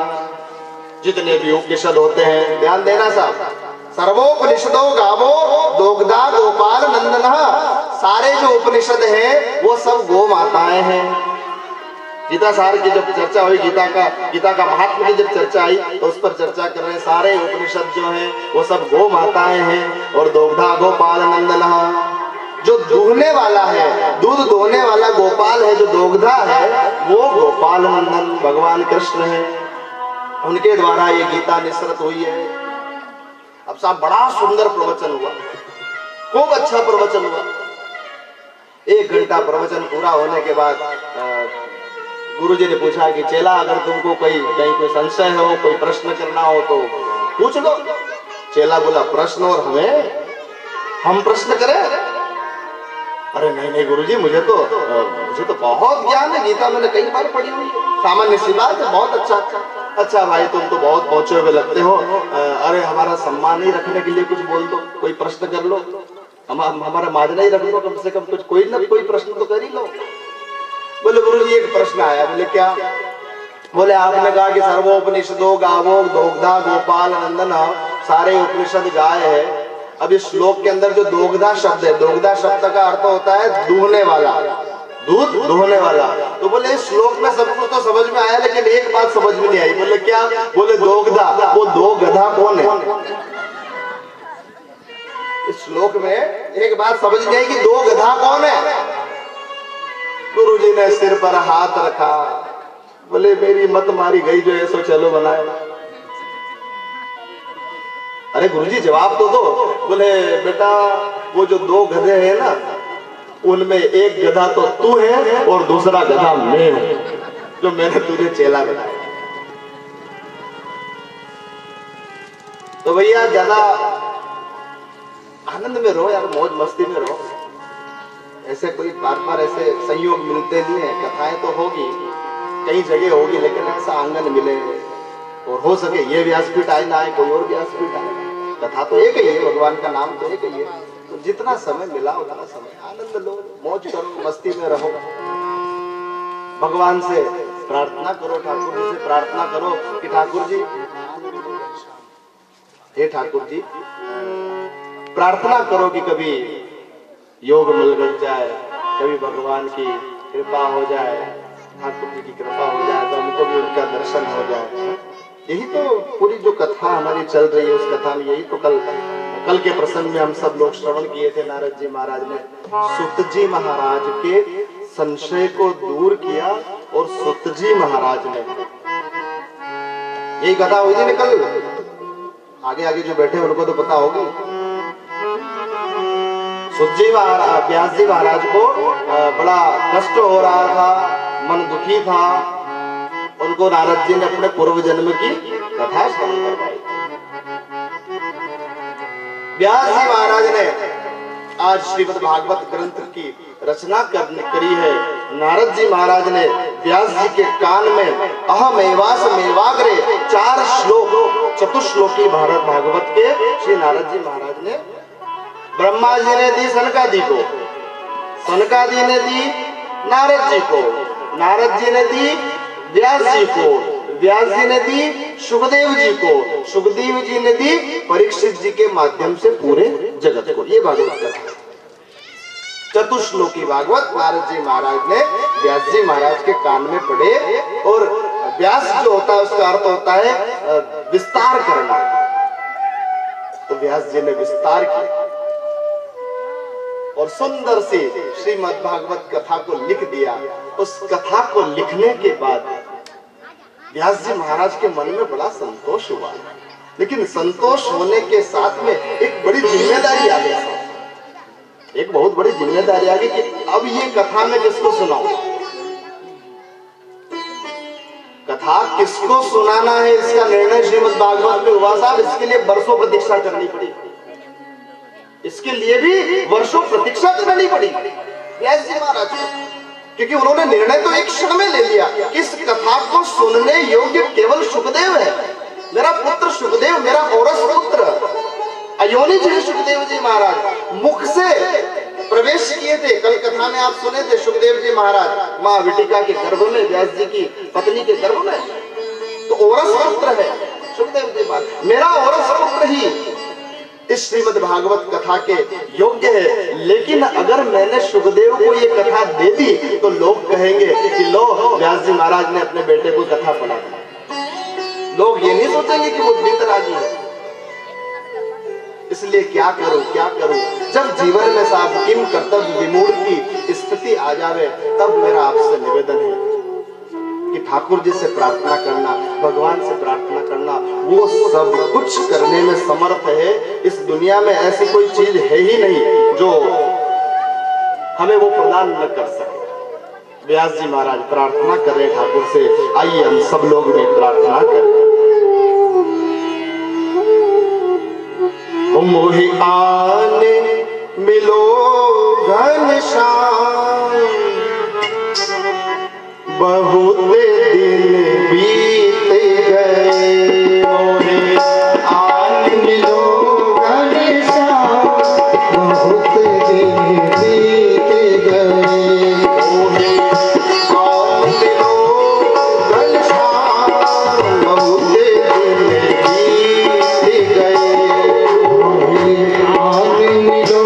जितने भी उपनिषद होते हैं, ध्यान देना साहब, सर्वोपनिषदो गावो दोग्धा गोपाल नंदनः। सारे जो उपनिषद हैं वो सब गो माताएं हैं। गीता सार की जब चर्चा हुई, गीता का महात्मा की जब चर्चा आई, तो उस पर चर्चा कर रहे हैं। सारे उपनिषद जो हैं वो सब गो माताएं हैं। और दोग्धा गोपाल नंदनः, जो दूहने वाला है, दूध दोहने वाला गोपाल है, जो दोग्धा है, वो गोपाल नंदन भगवान कृष्ण है। उनके द्वारा ये गीता निसृत हुई है। अब साहब बड़ा सुंदर प्रवचन हुआ, खूब अच्छा प्रवचन हुआ। 1 घंटा प्रवचन पूरा होने के बाद गुरुजी ने पूछा कि चेला, अगर तुमको कहीं कोई संशय हो, कोई प्रश्न करना हो तो पूछ लो। चेला बोला प्रश्न, और हम प्रश्न करें? अरे नहीं गुरुजी, मुझे तो बहुत ज्ञान है, गीता मैंने कई बार पढ़ी हुई है, सामान्य सी बात है। बहुत अच्छा भाई, तुम तो बहुत पहुंचे हुए लगते हो। अरे हमारा सम्मान ही रखने के लिए कुछ बोल दो, कोई प्रश्न कर लो, हमारा माजना ही रख लो, कम से कम कुछ कोई ना कोई प्रश्न तो कर ही लो। बोले गुरुजी एक प्रश्न आया। बोले क्या? बोले आपने कहा कि सर्वोपनिषदो गावो दोग्धा गोपाल नंदनः, सारे उपनिषद गाय है। अब इस श्लोक के अंदर जो दोग्धा शब्द है, दोग्धा शब्द का अर्थ होता है दूहने वाला, दूध दोहने वाला। तो बोले इस श्लोक में सब कुछ तो समझ में आया, लेकिन एक बात समझ में नहीं आई। बोले क्या? बोले दोग्धा, वो दो गधा कौन है? इस श्लोक में एक बात समझ नहीं आई कि दो गधा कौन है। गुरुजी ने सिर पर हाथ रखा, बोले मेरी मत मारी गई जो ऐसो चलो बनाए। अरे गुरुजी जवाब तो दो। बोले बेटा, वो जो 2 गधे हैं ना, उनमें एक गधा तो तू है और दूसरा गधा मैं हूं, जो मैंने तुझे चेला बनाया। तो भैया ज्यादा आनंद में रहो यार, मौज मस्ती में रहो। ऐसे कोई बार ऐसे संयोग मिलते नहीं है। कथाएं तो होगी, कई जगह होगी, लेकिन ऐसा आंगन मिले, और हो सके ये व्यासपीठ आए ना आए, कोई और व्यासपीठ आए, कथा तो एक ही है, भगवान का नाम तो एक ही है। तो जितना समय मिला उतना समय आनंद लो, मौज करो, मस्ती में रहो। भगवान से प्रार्थना करो, ठाकुर जी से प्रार्थना करो कि ठाकुर जी, हे ठाकुर जी, प्रार्थना करो कि कभी योग मिल गल जाए, कभी भगवान की कृपा हो जाए, ठाकुर जी की कृपा हो जाए तो हमको भी उनका दर्शन हो जाए। यही तो पूरी जो कथा हमारी चल रही है, उस कथा में यही तो कल के प्रसंग में हम सब लोग श्रवण किए थे। नारद जी महाराज ने सुत जी महाराज के संशय को दूर किया और सुत जी महाराज ने, यही कथा हुई थी ना कल। आगे आगे जो बैठे उनको तो पता होगी। सुत जी महाराज, व्यास जी महाराज को बड़ा कष्ट हो रहा था, मन दुखी था। उनको नारद जी ने अपने पूर्व जन्म की कथा श्रवण करवाई। व्यास जी महाराज ने आज श्रीमद् भागवत ग्रंथ की रचना करी है। नारद जी महाराज ने व्यास जी के कान में अहम एवास मेवाग्रे 4 श्लोक चतुश्लोकी भारत भागवत के श्री नारद जी महाराज ने ब्रह्मा जी ने दी सनकादि को, सनकादि ने दी नारद जी को, नारद जी ने दी व्यास जी को, व्यास जी ने दी सुखदेव जी को, सुखदेव जी ने दी परीक्षित जी के माध्यम से पूरे जगत को। ये भागवत कथा चतुश्लोकी भागवत नारद जी महाराज ने व्यास जी महाराज के कान में पढ़े। और व्यास जो होता है उसका अर्थ होता है विस्तार करना। तो व्यास जी ने विस्तार किया और सुंदर से श्रीमद् भागवत कथा को लिख दिया। उस कथा को लिखने के बाद व्यास जी महाराज के मन में बड़ा संतोष हुआ, लेकिन संतोष होने के साथ में एक बड़ी जिम्मेदारी आ गई। एक बहुत बड़ी जिम्मेदारी आ गई कि अब ये कथा मैं किसको सुनाऊं, कथा किसको सुनाना है, इसका निर्णय श्रीमद् भागवत में हुआ साहब। इसके लिए वर्षों प्रतीक्षा करनी पड़ी, इसके लिए भी वर्षों प्रतीक्षा करनी पड़ी व्यास जी महाराज को, क्योंकि उन्होंने निर्णय तो एक क्षण में ले लिया कि इस कथा को सुनने योग्य केवल सुखदेव है। मेरा पुत्र सुखदेव, मेरा औरस पुत्र अयोनि जी सुखदेव जी महाराज मुख से प्रवेश किए थे। कल कथा में आप सुने थे सुखदेव जी महाराज माँ विटिका के गर्भ में, व्यास जी की पत्नी के गर्भ में, तो औरस पुत्र है सुखदेव जी महाराज। मेरा औरस पुत्र ही इस श्रीमद् भागवत कथा के योग्य है। लेकिन अगर मैंने सुखदेव को ये कथा दे दी तो लोग कहेंगे कि लो व्यास जी महाराज ने अपने बेटे को कथा पढ़ा। लोग ये नहीं सोचेंगे कि वो वितरागी है। इसलिए क्या करूं क्या करूं। जब जीवन में साहब किम कर्तव्य विमूढ़ की स्थिति आ जावे, तब मेरा आपसे निवेदन है कि ठाकुर जी से प्रार्थना करना, भगवान से प्रार्थना करना। वो सब कुछ करने में समर्थ है। इस दुनिया में ऐसी कोई चीज है ही नहीं जो हमें वो प्रदान न कर सके। व्यास जी महाराज प्रार्थना कर रहे ठाकुर से, आइए हम सब लोग भी प्रार्थना करें। मोहि आने मिलो घनश्याम, बहुत दिन बीत गए। मोहि आने मिलो घनश्याम, बहुत दिन बीत गए। मोहि आने मिलो घनश्याम, बहुत दिन बीत गए। मोहि आने मिलो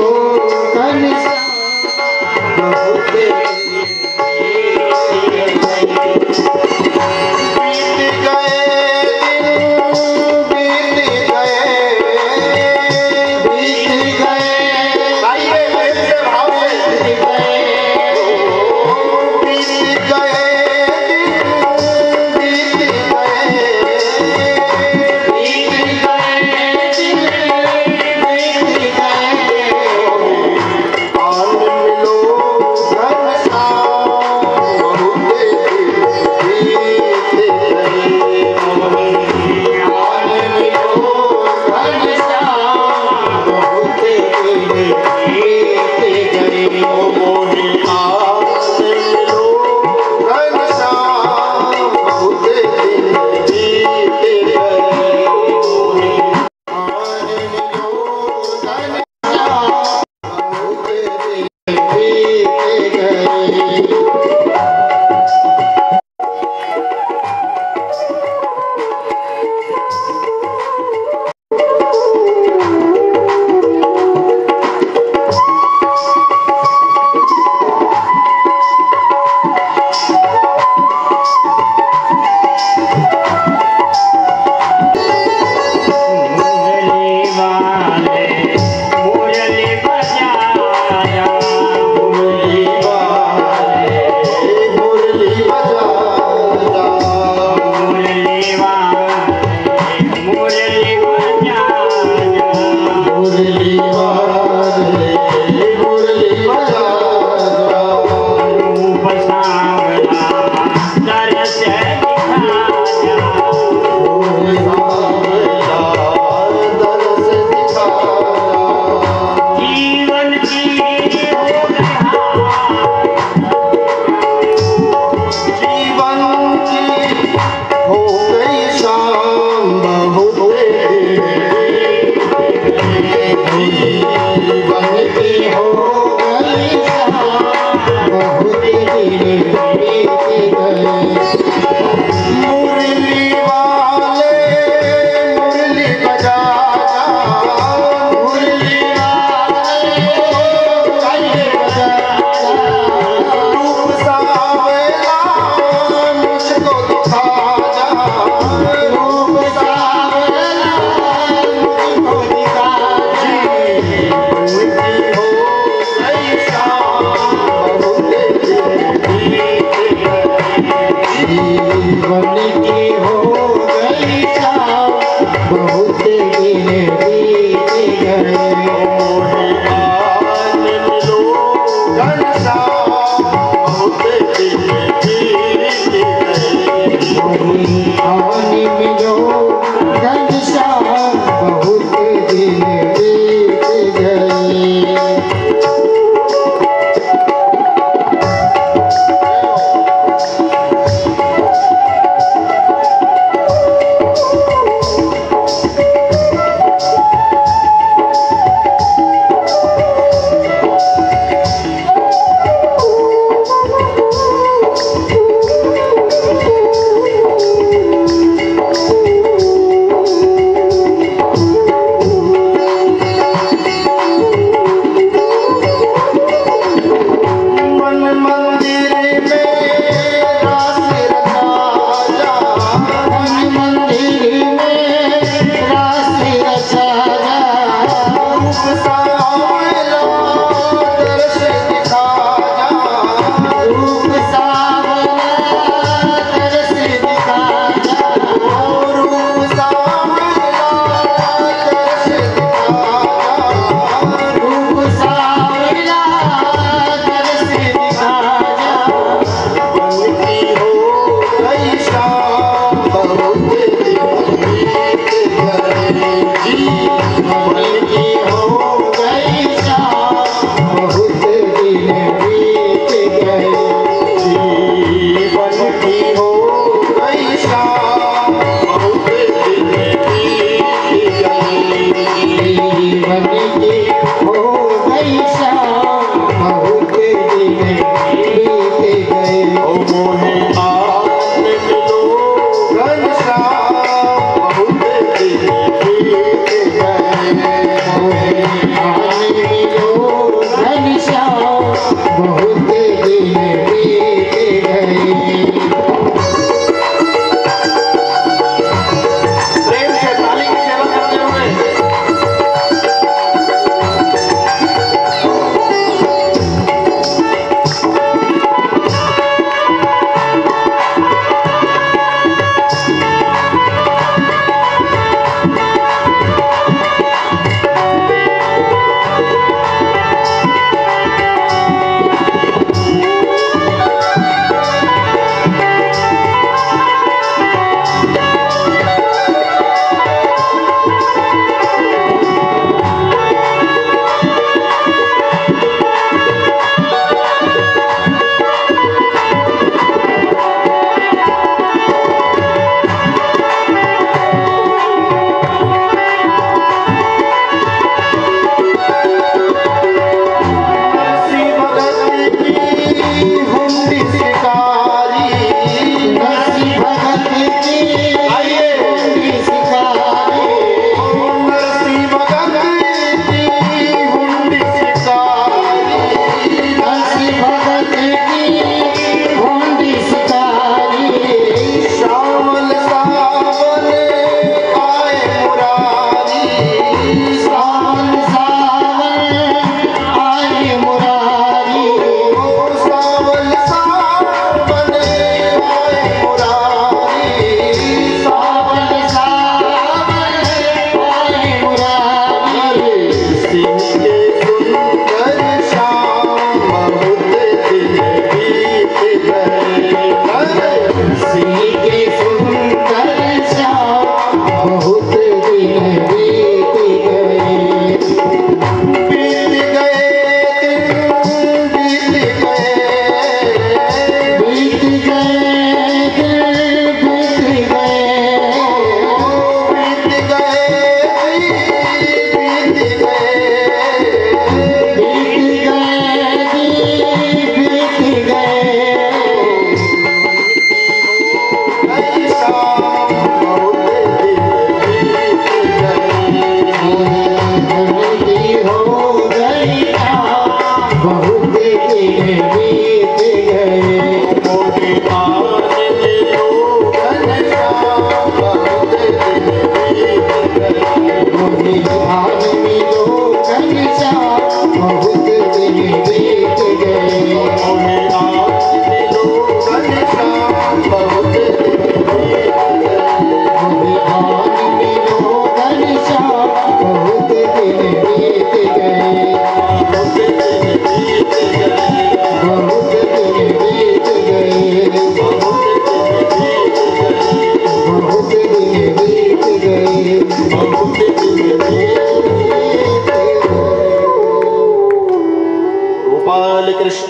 बहुत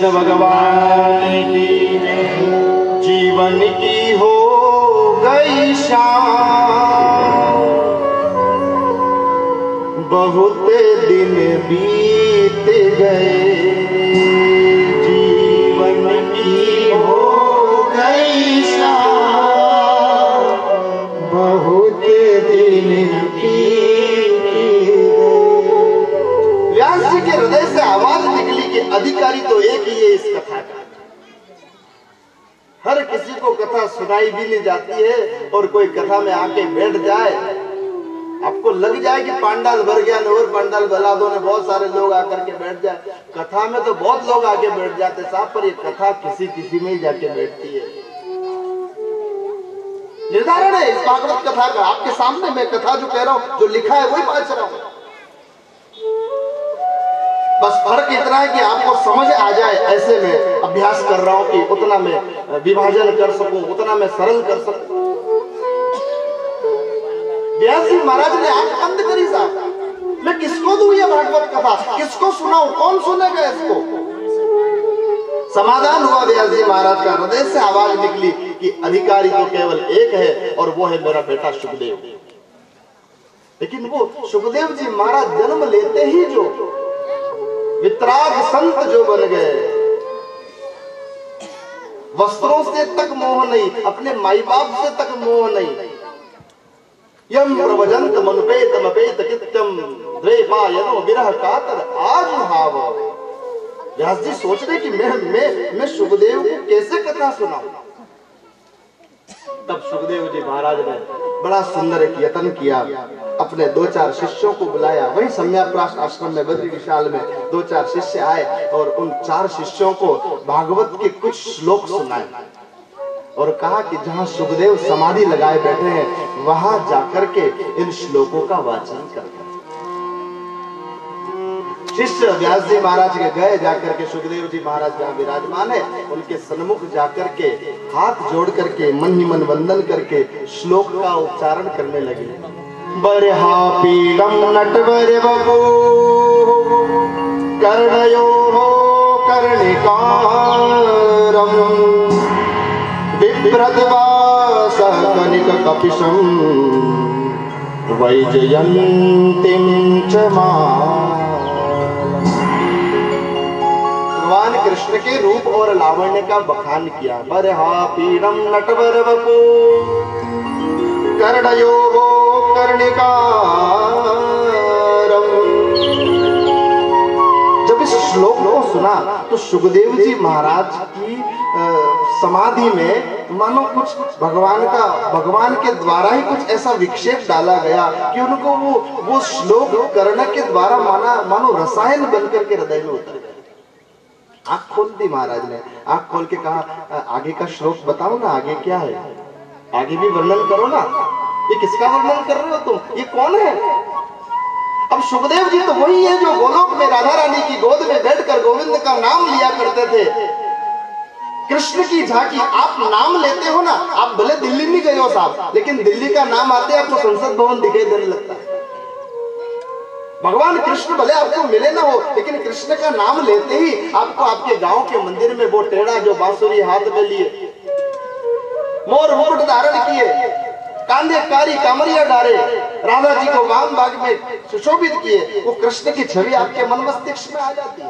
कृष्ण भगवान की जीवन की हो गई शाम, बहुत दिन बीत गए, जीवन की हो गई शाम, बहुत दिन बीत गए। व्यास जी के हृदय से आवाज निकली कि अधिकारी तो एक ही है इस कथा का। हर किसी को कथा सुनाई भी नहीं जाती है, और कोई कथा में आके बैठ जाए, आपको लग जाए कि पांडाल भर गया, और पांडाल भला दो ने बहुत सारे लोग आकर के बैठ जाए। कथा में तो बहुत लोग आके बैठ जाते साहब, पर ये कथा किसी किसी में ही जाके बैठती है। निर्धारण है इस भागवत कथा का। आपके सामने मैं कथा जो कह रहा हूं, जो लिखा है वही बात रहा हूं। बस फर्क इतना है कि आपको समझ आ जाए, ऐसे में अभ्यास कर रहा हूं कि उतना मैं विभाजन कर सकूं, उतना मैं सरल कर सकूं। व्यास जी महाराज ने आंख बंद करी साहब, मैं किसको दूं ये भागवत कथा, किसको सुनाऊं, कौन सुनेगा इसको? समाधान हुआ व्यास जी महाराज का। हृदय से आवाज निकली कि अधिकारी तो केवल एक है, और वो है मेरा बेटा सुखदेव। लेकिन वो सुखदेव जी महाराज जन्म लेते ही जो वितराग संत जो बन गए, वस्त्रों से तक मोह नहीं, अपने माई बाप से तक मोह नहीं। यम प्रवजंत मनुपेत मपेत कित्यम द्वैपायनो विरह कातर आजुहाव। व्यास जी सोच रहे कि मैं सुखदेव को कैसे कथा सुनाऊं। तब सुखदेव जी महाराज ने बड़ा सुंदर एक यत्न किया, अपने 2-4 शिष्यों को बुलाया। वही सम्याप्राश आश्रम में बद्री विशाल में 2-4 शिष्य आए, और उन 4 शिष्यों को भागवत के कुछ श्लोक सुनाए, और कहा कि जहां सुखदेव समाधि लगाए बैठे हैं, वहां जाकर के इन श्लोकों का वाचन करते। शिष्य व्यास जी महाराज के गए, जाकर के सुखदेव जी महाराज जहाँ विराजमान है उनके सन्मुख जाकर के हाथ जोड़ करके मन ही मन वंदन करके श्लोक का उच्चारण करने लगे। बरहा पीडम नटवर बपू कर्णयो कर्णिकारम बिभ्रद्वास कनिक कपिशम वैजयन्तीं च मां। भगवान कृष्ण के रूप और लावण्य का बखान किया। बरहा पीडम नटवर वपू कर्णयो कर्णिकारम। जब इस श्लोक को सुना तो सुखदेव जी महाराज की समाधि में मानो कुछ भगवान के द्वारा ही कुछ ऐसा विक्षेप डाला गया कि उनको वो श्लोक कर्ण के द्वारा मानो रसायन बनकर के हृदय में उतर गया। आंख खोल दी महाराज ने, आंख खोल के कहा आगे का श्लोक बताओ ना, आगे क्या है, आगे भी वर्णन करो ना। ये किसका वर्णन कर रहे हो तुम, ये कौन है? अब सुखदेव जी तो वही है जो गोलोक में राधा रानी की गोद में बैठकर गोविंद का नाम लिया करते थे। कृष्ण की झांकी आप नाम लेते हो ना, आप भले दिल्ली नहीं गए हो साहब, लेकिन दिल्ली का नाम आते आपको संसद भवन दिखाई देने लगता है। भगवान कृष्ण भले आपको मिले ना हो, लेकिन कृष्ण का नाम लेते ही आपको आपके गांव के मंदिर में वो टेढ़ा जो बांसुरी हाथ में लिए, मोर मुकुट धारण किए, कांधे कारी कामरिया डारे, राधा जी को वाम बाग में सुशोभित किए, वो कृष्ण की छवि आपके मन मस्तिष्क में आ जाती है।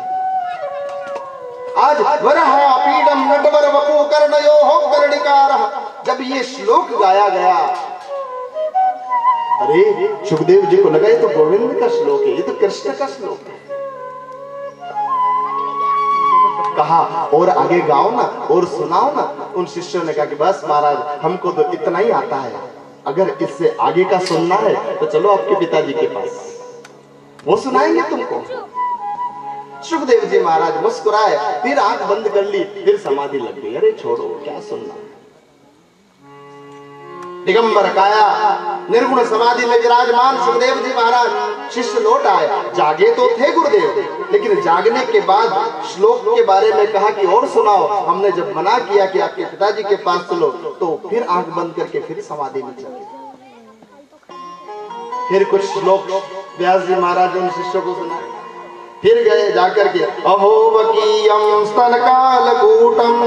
आज वरहा पीडम नटवर वपू कर्णयो कर्णिकारः, जब ये श्लोक गाया गया, अरे सुखदेव जी को लगा ये तो गोविंद का श्लोक है, ये तो कृष्ण का श्लोक है। कहा और आगे गाओ ना, और सुनाओ ना। उन शिष्यों ने कहा कि बस महाराज हमको तो इतना ही आता है, अगर इससे आगे का सुनना है तो चलो आपके पिताजी के पास, वो सुनाएंगे तुमको। सुखदेव जी महाराज मुस्कुराए, फिर आंख बंद कर ली, फिर समाधि लग गई। अरे छोड़ो क्या सुनना। दिगंबर काया निर्गुण समाधि में विराजमान सुखदेव जी महाराज शिष्य लौट आए। जागे तो थे गुरुदेव, लेकिन जागने के बाद श्लोक के बारे में कहा कि और सुनाओ। हमने जब मना किया कि आपके पिताजी के पास चलो, तो फिर आंख बंद करके फिर समाधि में चले। फिर कुछ श्लोक व्यास जी महाराज उन शिष्यों को सुनाए। फिर गए जाकर के अहो वकीयम स्तनकालकूटम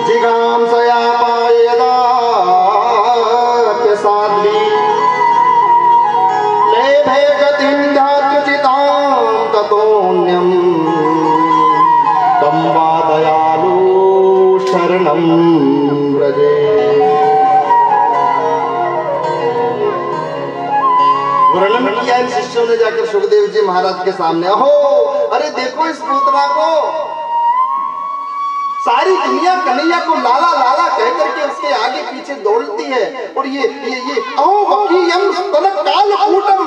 जिगांसया पायदा साध्वी लेभे गतिं धातुचितां ततोऽन्यं तं वा दयालु शरणं व्रजे। वर्णन किया इन शिष्यों ने जाकर सुखदेव जी महाराज के सामने, अहो अरे देखो इस पूतना को, सारी दुनिया कन्हैया को लाला लाला कह करके उसके आगे पीछे दौड़ती है, और ये अहो वकीयम स्तनकालकूटम,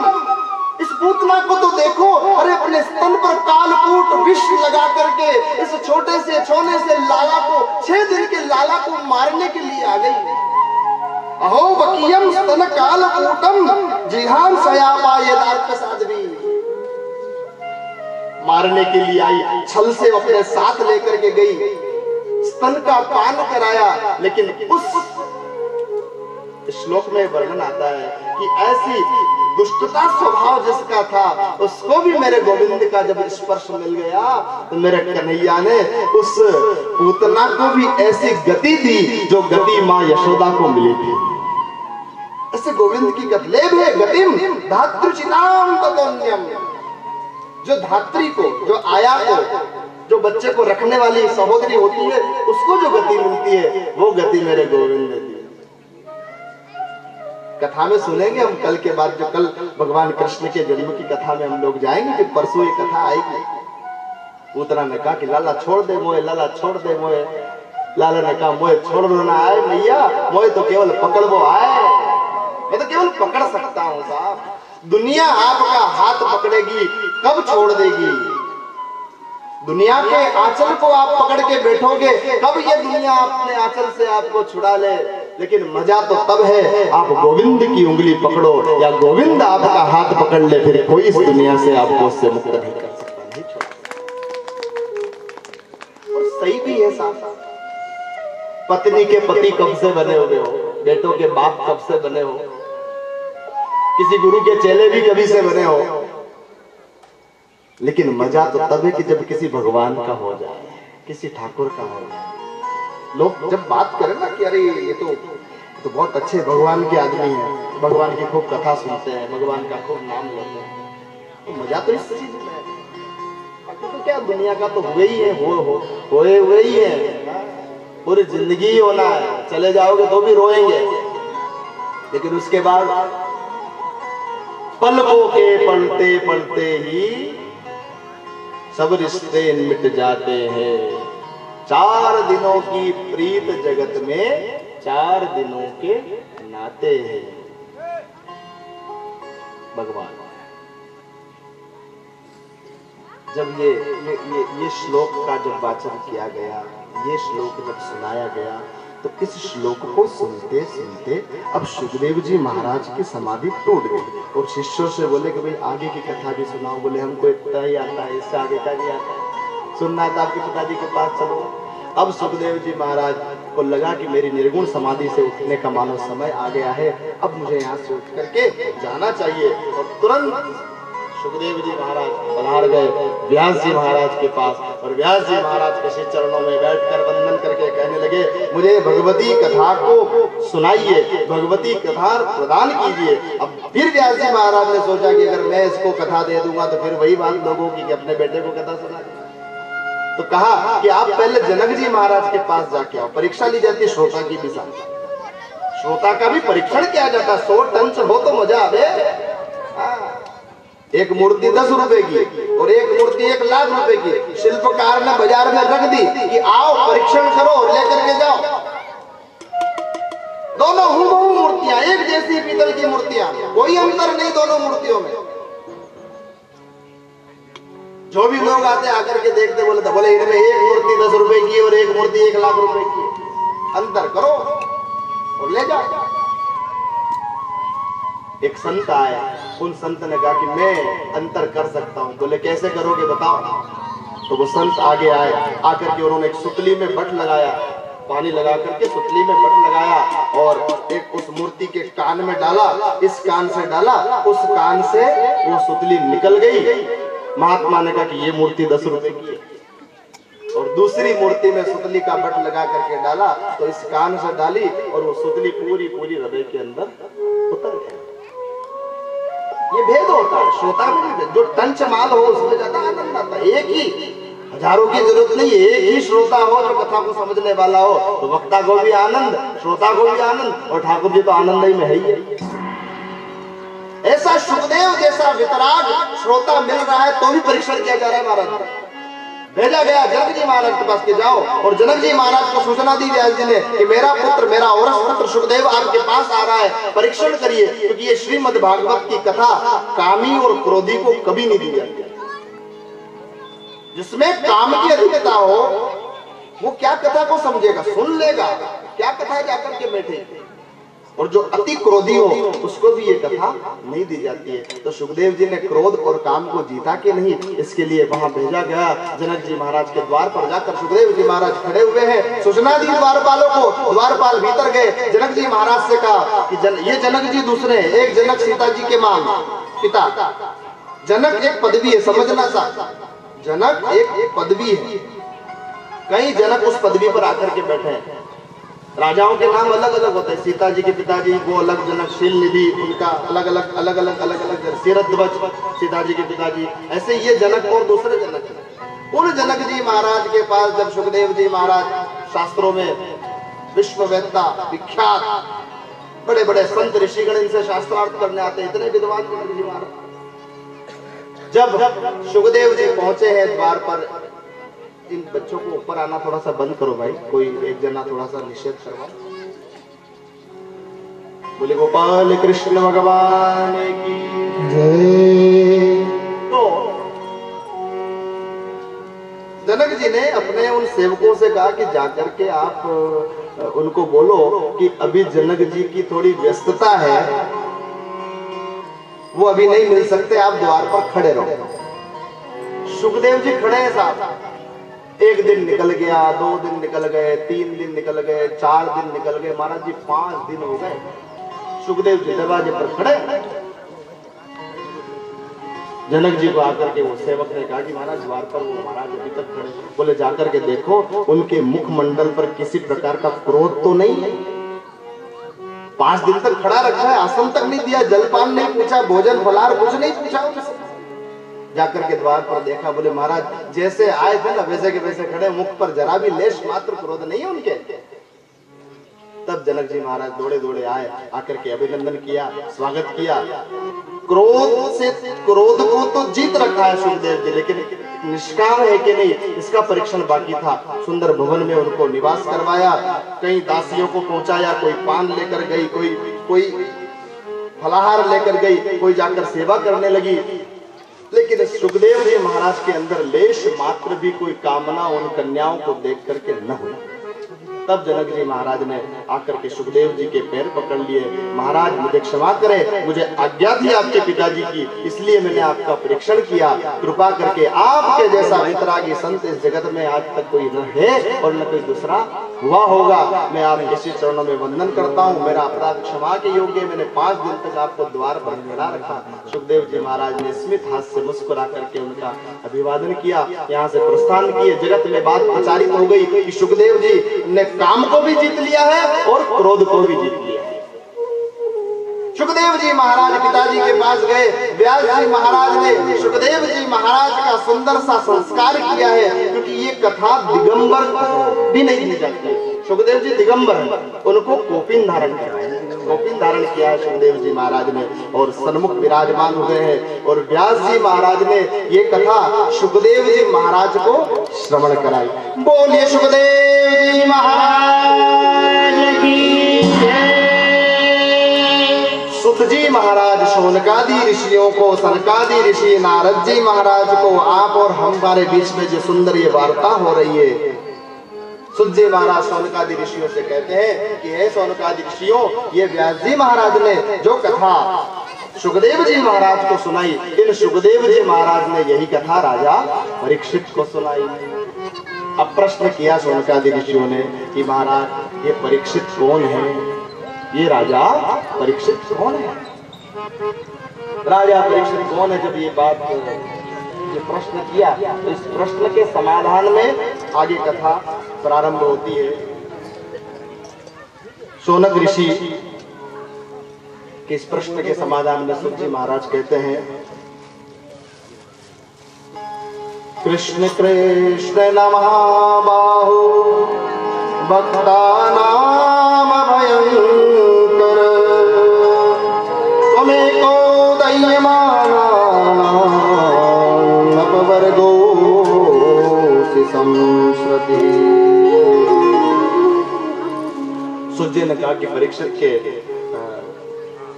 इस पूतना को तो देखो, अरे अपने स्तन पर कालकूट विष लगा करके इस छोटे से छोने से लाला को 6 दिन के लाला को मारने के लिए आ गई। अहो वकीयम स्तनकालकूटम जिहान सयापायदार्थ साध्वी, मारने के लिए आई, छल से अपने साथ लेकर के गई, स्तन का पान कराया। लेकिन उस श्लोक में वर्णन आता है कि ऐसी दुष्टता स्वभाव जिसका था, उसको भी मेरे गोविंद का जब स्पर्श मिल गया तो मेरे कन्हैया ने उस पूतना को भी ऐसी गति दी जो गति मां यशोदा को मिली थी। ऐसे गोविंद की गति, लेभे गतिम धातृचितां ततोऽन्यम, जो धात्री को, जो आया को, जो बच्चे को रखने वाली सहोदरी होती है, उसको जो गति मिलती है वो गति मेरे गोविंद ने दी। कथा में सुनेंगे हम कल के बाद, जो कल भगवान कृष्ण के जन्म की कथा में हम लोग जाएंगे, फिर परसों ये कथा आएगी। पूतना ने कहा कि लाला छोड़ दे मोए, लाला छोड़ दे मोए। लाला ने कहा मोए छोड़ दो ना आए मैया, मोए तो केवल पकड़ो आए, मैं तो केवल पकड़ सकता हूँ साहब। दुनिया आपका हाथ पकड़ेगी, कब छोड़ देगी? दुनिया के आंचल को आप पकड़ के बैठोगे, कब ये दुनिया अपने आंचल से आपको छुड़ा ले। लेकिन मजा तो तब है आप गोविंद की उंगली पकड़ो, या गोविंद आपका हाथ पकड़ ले, फिर कोई इस दुनिया से आपको उससे मुक्त नहीं कर सकता, नहीं छोड़। और सही भी है साहब, पत्नी के पति कब से बने हुए हो, बेटों के बाप कब से बने हो, किसी गुरु के चेले भी कभी से बने हो, लेकिन मजा तो तब है कि जब किसी भगवान का हो जाए, किसी ठाकुर का हो जाए। लोग जब बात करें ना कि अरे ये तो बहुत अच्छे भगवान के आदमी हैं, भगवान की खूब कथा सुनते हैं, भगवान का खूब नाम लेते हैं, तो मजा तो इस चीज में है। तो क्या दुनिया का तो हुए ही है, होए हुए ही है, पूरी जिंदगी ही होना है, चले जाओगे तो भी रोएंगे, लेकिन उसके बाद पलकों के पलते पलते ही सब रिश्ते मिट जाते हैं। 4 दिनों की प्रीत जगत में 4 दिनों के नाते हैं। भगवान जब ये श्लोक का जब वाचन किया गया, ये श्लोक जब सुनाया गया, तो इस श्लोक को सुनते सुनते अब सुखदेव जी महाराज की समाधि टूट गई, और शिष्यों से बोले कि भाई आगे की कथा भी सुनाओ। बोले हमको इतना ही आता है, इससे आगे का नहीं आता है, सुनना है तो आपके पिताजी के पास चलो। अब सुखदेव जी महाराज को लगा कि मेरी निर्गुण समाधि से उठने का मानो समय आ गया है, अब मुझे यहाँ से उठ करके जाना चाहिए। और तुरंत सुखदेव जी महाराज पधार गए व्यास जी महाराज के पास, और व्यास जी महाराज के श्री चरणों में बैठकर वंदन करके कहने लगे, मुझे भगवती कथा को सुनाइए, भगवती कथा प्रदान कीजिए। अब फिर व्यास जी महाराज ने सोचा कि अगर मैं इसको कथा दे दूंगा तो फिर वही बात लोगों की कि अपने बेटे को कथा सुना। तो कहा कि आप पहले जनक जी महाराज के पास जाके आओ, परीक्षा ली जाती श्रोता की भी साथ, श्रोता का भी परीक्षण किया जाता। 100 टन हो तो मजा आवे। एक मूर्ति 10 रुपए की और एक मूर्ति 1 लाख रुपए की शिल्पकार ने बाजार में रख दी कि आओ परीक्षण करो और लेकर के जाओ। दोनों हूबहू मूर्तियां, एक जैसी पीतल की मूर्तियां, कोई अंतर नहीं दोनों मूर्तियों में। जो भी लोग आते आकर के देखते बोले इनमें एक मूर्ति 10 रुपए की और एक मूर्ति 1 लाख रुपए की, अंतर करो और ले जाओ। एक संत आया, उन संत ने कहा कि मैं अंतर कर सकता हूं। बोले कैसे करोगे बताओ। तो वो संत आगे आए, आकर के उन्होंने एक सुतली में बट लगाया, पानी लगा करके सुतली में बट लगाया और एक उस मूर्ति के कान में डाला, इस कान से डाला, उस कान से वो सुतली निकल गई महात्मा ने कहा कि ये मूर्ति 10 रुपए की है, और दूसरी मूर्ति में सुतली का बट लगा करके डाला, तो इस कान से डाली और वो सुतली पूरी पूरी हृदय के अंदर उतर गई। ये भेद होता है श्रोता में, जो टंच माल हो उसमें ज्यादा आनंद आता है। एक ही, हजारों की जरूरत नहीं, एक ही श्रोता हो जो कथा को समझने वाला हो, तो वक्ता को भी आनंद, श्रोता को भी आनंद, और ठाकुर जी तो आनंद ही में है ही है। ऐसा सुखदेव जैसा वितराग श्रोता मिल रहा है तो भी परीक्षण किया जा रहा है महाराज। भेजा गया जनक जी महाराज के पास के जाओ, और जनक जी महाराज को सूचना दी व्यास जी ने कि मेरा पुत्र, मेरा औरस पुत्र सुखदेव आपके पास आ रहा है, परीक्षण करिए, क्योंकि ये श्रीमद् भागवत की कथा कामी और क्रोधी को कभी नहीं दी जाती। जिसमें काम की अधिकता हो वो क्या कथा को समझेगा, सुन लेगा, क्या कथा जाकर के बैठे, और जो अति क्रोधी हो उसको भी ये कथा नहीं दी जाती है। तो सुखदेव जी ने क्रोध और काम को जीता कि नहीं, इसके लिए वहां भेजा गया। जनक जी महाराज के द्वार पर जाकर सुखदेव जी महाराज खड़े हुए हैं, सूचना दी द्वारपालों को। द्वारपाल भीतर गए, जनक जी महाराज से कहा कि ये जनक जी दूसरे, एक जनक सीता जी के मां पिता, जनक एक पदवी है, समझना सा, जनक एक पदवी है, कई जनक उस पदवी पर आकर के बैठे हैं। राजाओं के नाम अलग अलग होते हैं, सीता जी के पिताजी वो अलग जनक, शील निधि उनका अलग अलग अलग अलग अलग अलग, सीरध्वज सीता जी के पिताजी, ऐसे ये जनक और दूसरे जनक। उन जनक जी महाराज के पास जब सुखदेव जी महाराज, शास्त्रों में विश्ववेत्ता विख्यात बड़े बड़े संत ऋषिगण इनसे शास्त्रार्थ करने आते, इतने विद्वान जनक जी महाराज। जब सुखदेव जी पहुंचे हैं द्वार पर, इन बच्चों को ऊपर आना थोड़ा सा बंद करो भाई, कोई एक जना थोड़ा सा निषेध करवाओ। बोले गोपाल कृष्ण भगवान की जय। तो जनक जी ने अपने उन सेवकों से कहा कि जाकर के आप उनको बोलो कि अभी जनक जी की थोड़ी व्यस्तता है, वो अभी नहीं मिल सकते, आप द्वार पर खड़े रहो। सुखदेव जी खड़े हैं साहब। एक दिन निकल गया, 2 दिन निकल गए, 3 दिन निकल गए, 4 दिन निकल गए, महाराज जी 5 दिन हो गए, सुखदेव जी दरवाजे पर खड़े। जनक जी को आकर के वो सेवक ने कहा कि महाराज द्वार पर वो महाराज अभी तक खड़े। बोले जाकर के देखो उनके मुखमंडल पर किसी प्रकार का क्रोध तो नहीं है। 5 दिन तक खड़ा रखा है, आसन तक नहीं दिया, जलपान नहीं पूछा, भोजन फलार कुछ नहीं पूछा उनसे। जाकर के द्वार पर देखा, बोले महाराज जैसे आए थे ना वैसे के वैसे खड़े, मुख पर जरा भी लेश मात्र क्रोध नहीं है उनके। तब जनक जी महाराज दौड़े दौड़े आए, आकर के अभिनंदन किया, स्वागत किया। क्रोध को तो जीत रखा है सुखदेव जी, लेकिन निष्काम है कि नहीं इसका परीक्षण बाकी था। सुंदर भवन में उनको निवास करवाया, कई दासियों को पहुंचाया, कोई पान लेकर गई, कोई फलाहार लेकर गई, कोई जाकर सेवा करने लगी। लेकिन सुखदेव जी महाराज के अंदर लेश मात्र भी कोई कामना उन कन्याओं को देख करके न हुई। तब जनक जी महाराज ने आकर के सुखदेव जी के पैर पकड़ लिए, महाराज मुझे क्षमा करें, मुझे आज्ञा थी आपके पिताजी की, इसलिए मैंने आपका परीक्षण किया, कृपा करके आपके जैसा वितरागी संत इस जगत में आज तक कोई न है और न कोई दूसरा हुआ होगा। मैं आपके इसी चरणों में वंदन करता हूँ, मेरा अपराध क्षमा के योग्य, मैंने 5 दिन तक आपको द्वार पर खड़ा रखा। सुखदेव जी महाराज ने स्मित हाथ से मुस्कुरा करके उनका अभिवादन किया, यहाँ से प्रस्थान किए। जगत में बात प्रचारित हो गई कि सुखदेव जी ने काम को भी जीत लिया है और क्रोध को भी जीत लिया है। सुखदेव जी महाराज पिताजी के पास गए, व्यास जी महाराज ने सुखदेव जी महाराज का सुंदर सा संस्कार किया है, क्योंकि ये कथा दिगंबर को भी नहीं दी जाती। सुखदेव जी दिगंबर है, उनको कोपिन धारण कराया, कोपिन धारण किया है सुखदेव जी महाराज ने, और सन्मुख विराजमान हुए हैं। और व्यास जी महाराज ने ये कथा सुखदेव जी महाराज को श्रवण कराई। बोलिए सुखदेव जी महाराज की जय। सुत जी महाराज शौनकादि ऋषियों को, सनकादि ऋषि नारद जी महाराज को, आप और हमारे बीच में जो सुंदर ये वार्ता हो रही है, सुत जी महाराज शौनकादि ऋषियों से कहते हैं कि हे शौनकादि ऋषियों, ये व्यास जी महाराज ने जो कथा सुखदेव जी महाराज को सुनाई, इन सुखदेव जी महाराज ने यही कथा राजा परीक्षित को सुनाई। अब प्रश्न किया शौनकादि ऋषियों ने कि महाराज ये परीक्षित कौन है, ये राजा परीक्षित कौन है, राजा परीक्षित कौन है। जब ये बात ये प्रश्न किया, तो इस प्रश्न के समाधान में आगे कथा प्रारंभ होती है। शौनक ऋषि के इस प्रश्न के समाधान में सूत जी महाराज कहते हैं, कृष्ण कृष्ण नमः बाहु भक्तानाम भयंकर त्वमेको दह्यमानानां अपवर्गोऽसि संस्रति। सूत जी ने कहा कि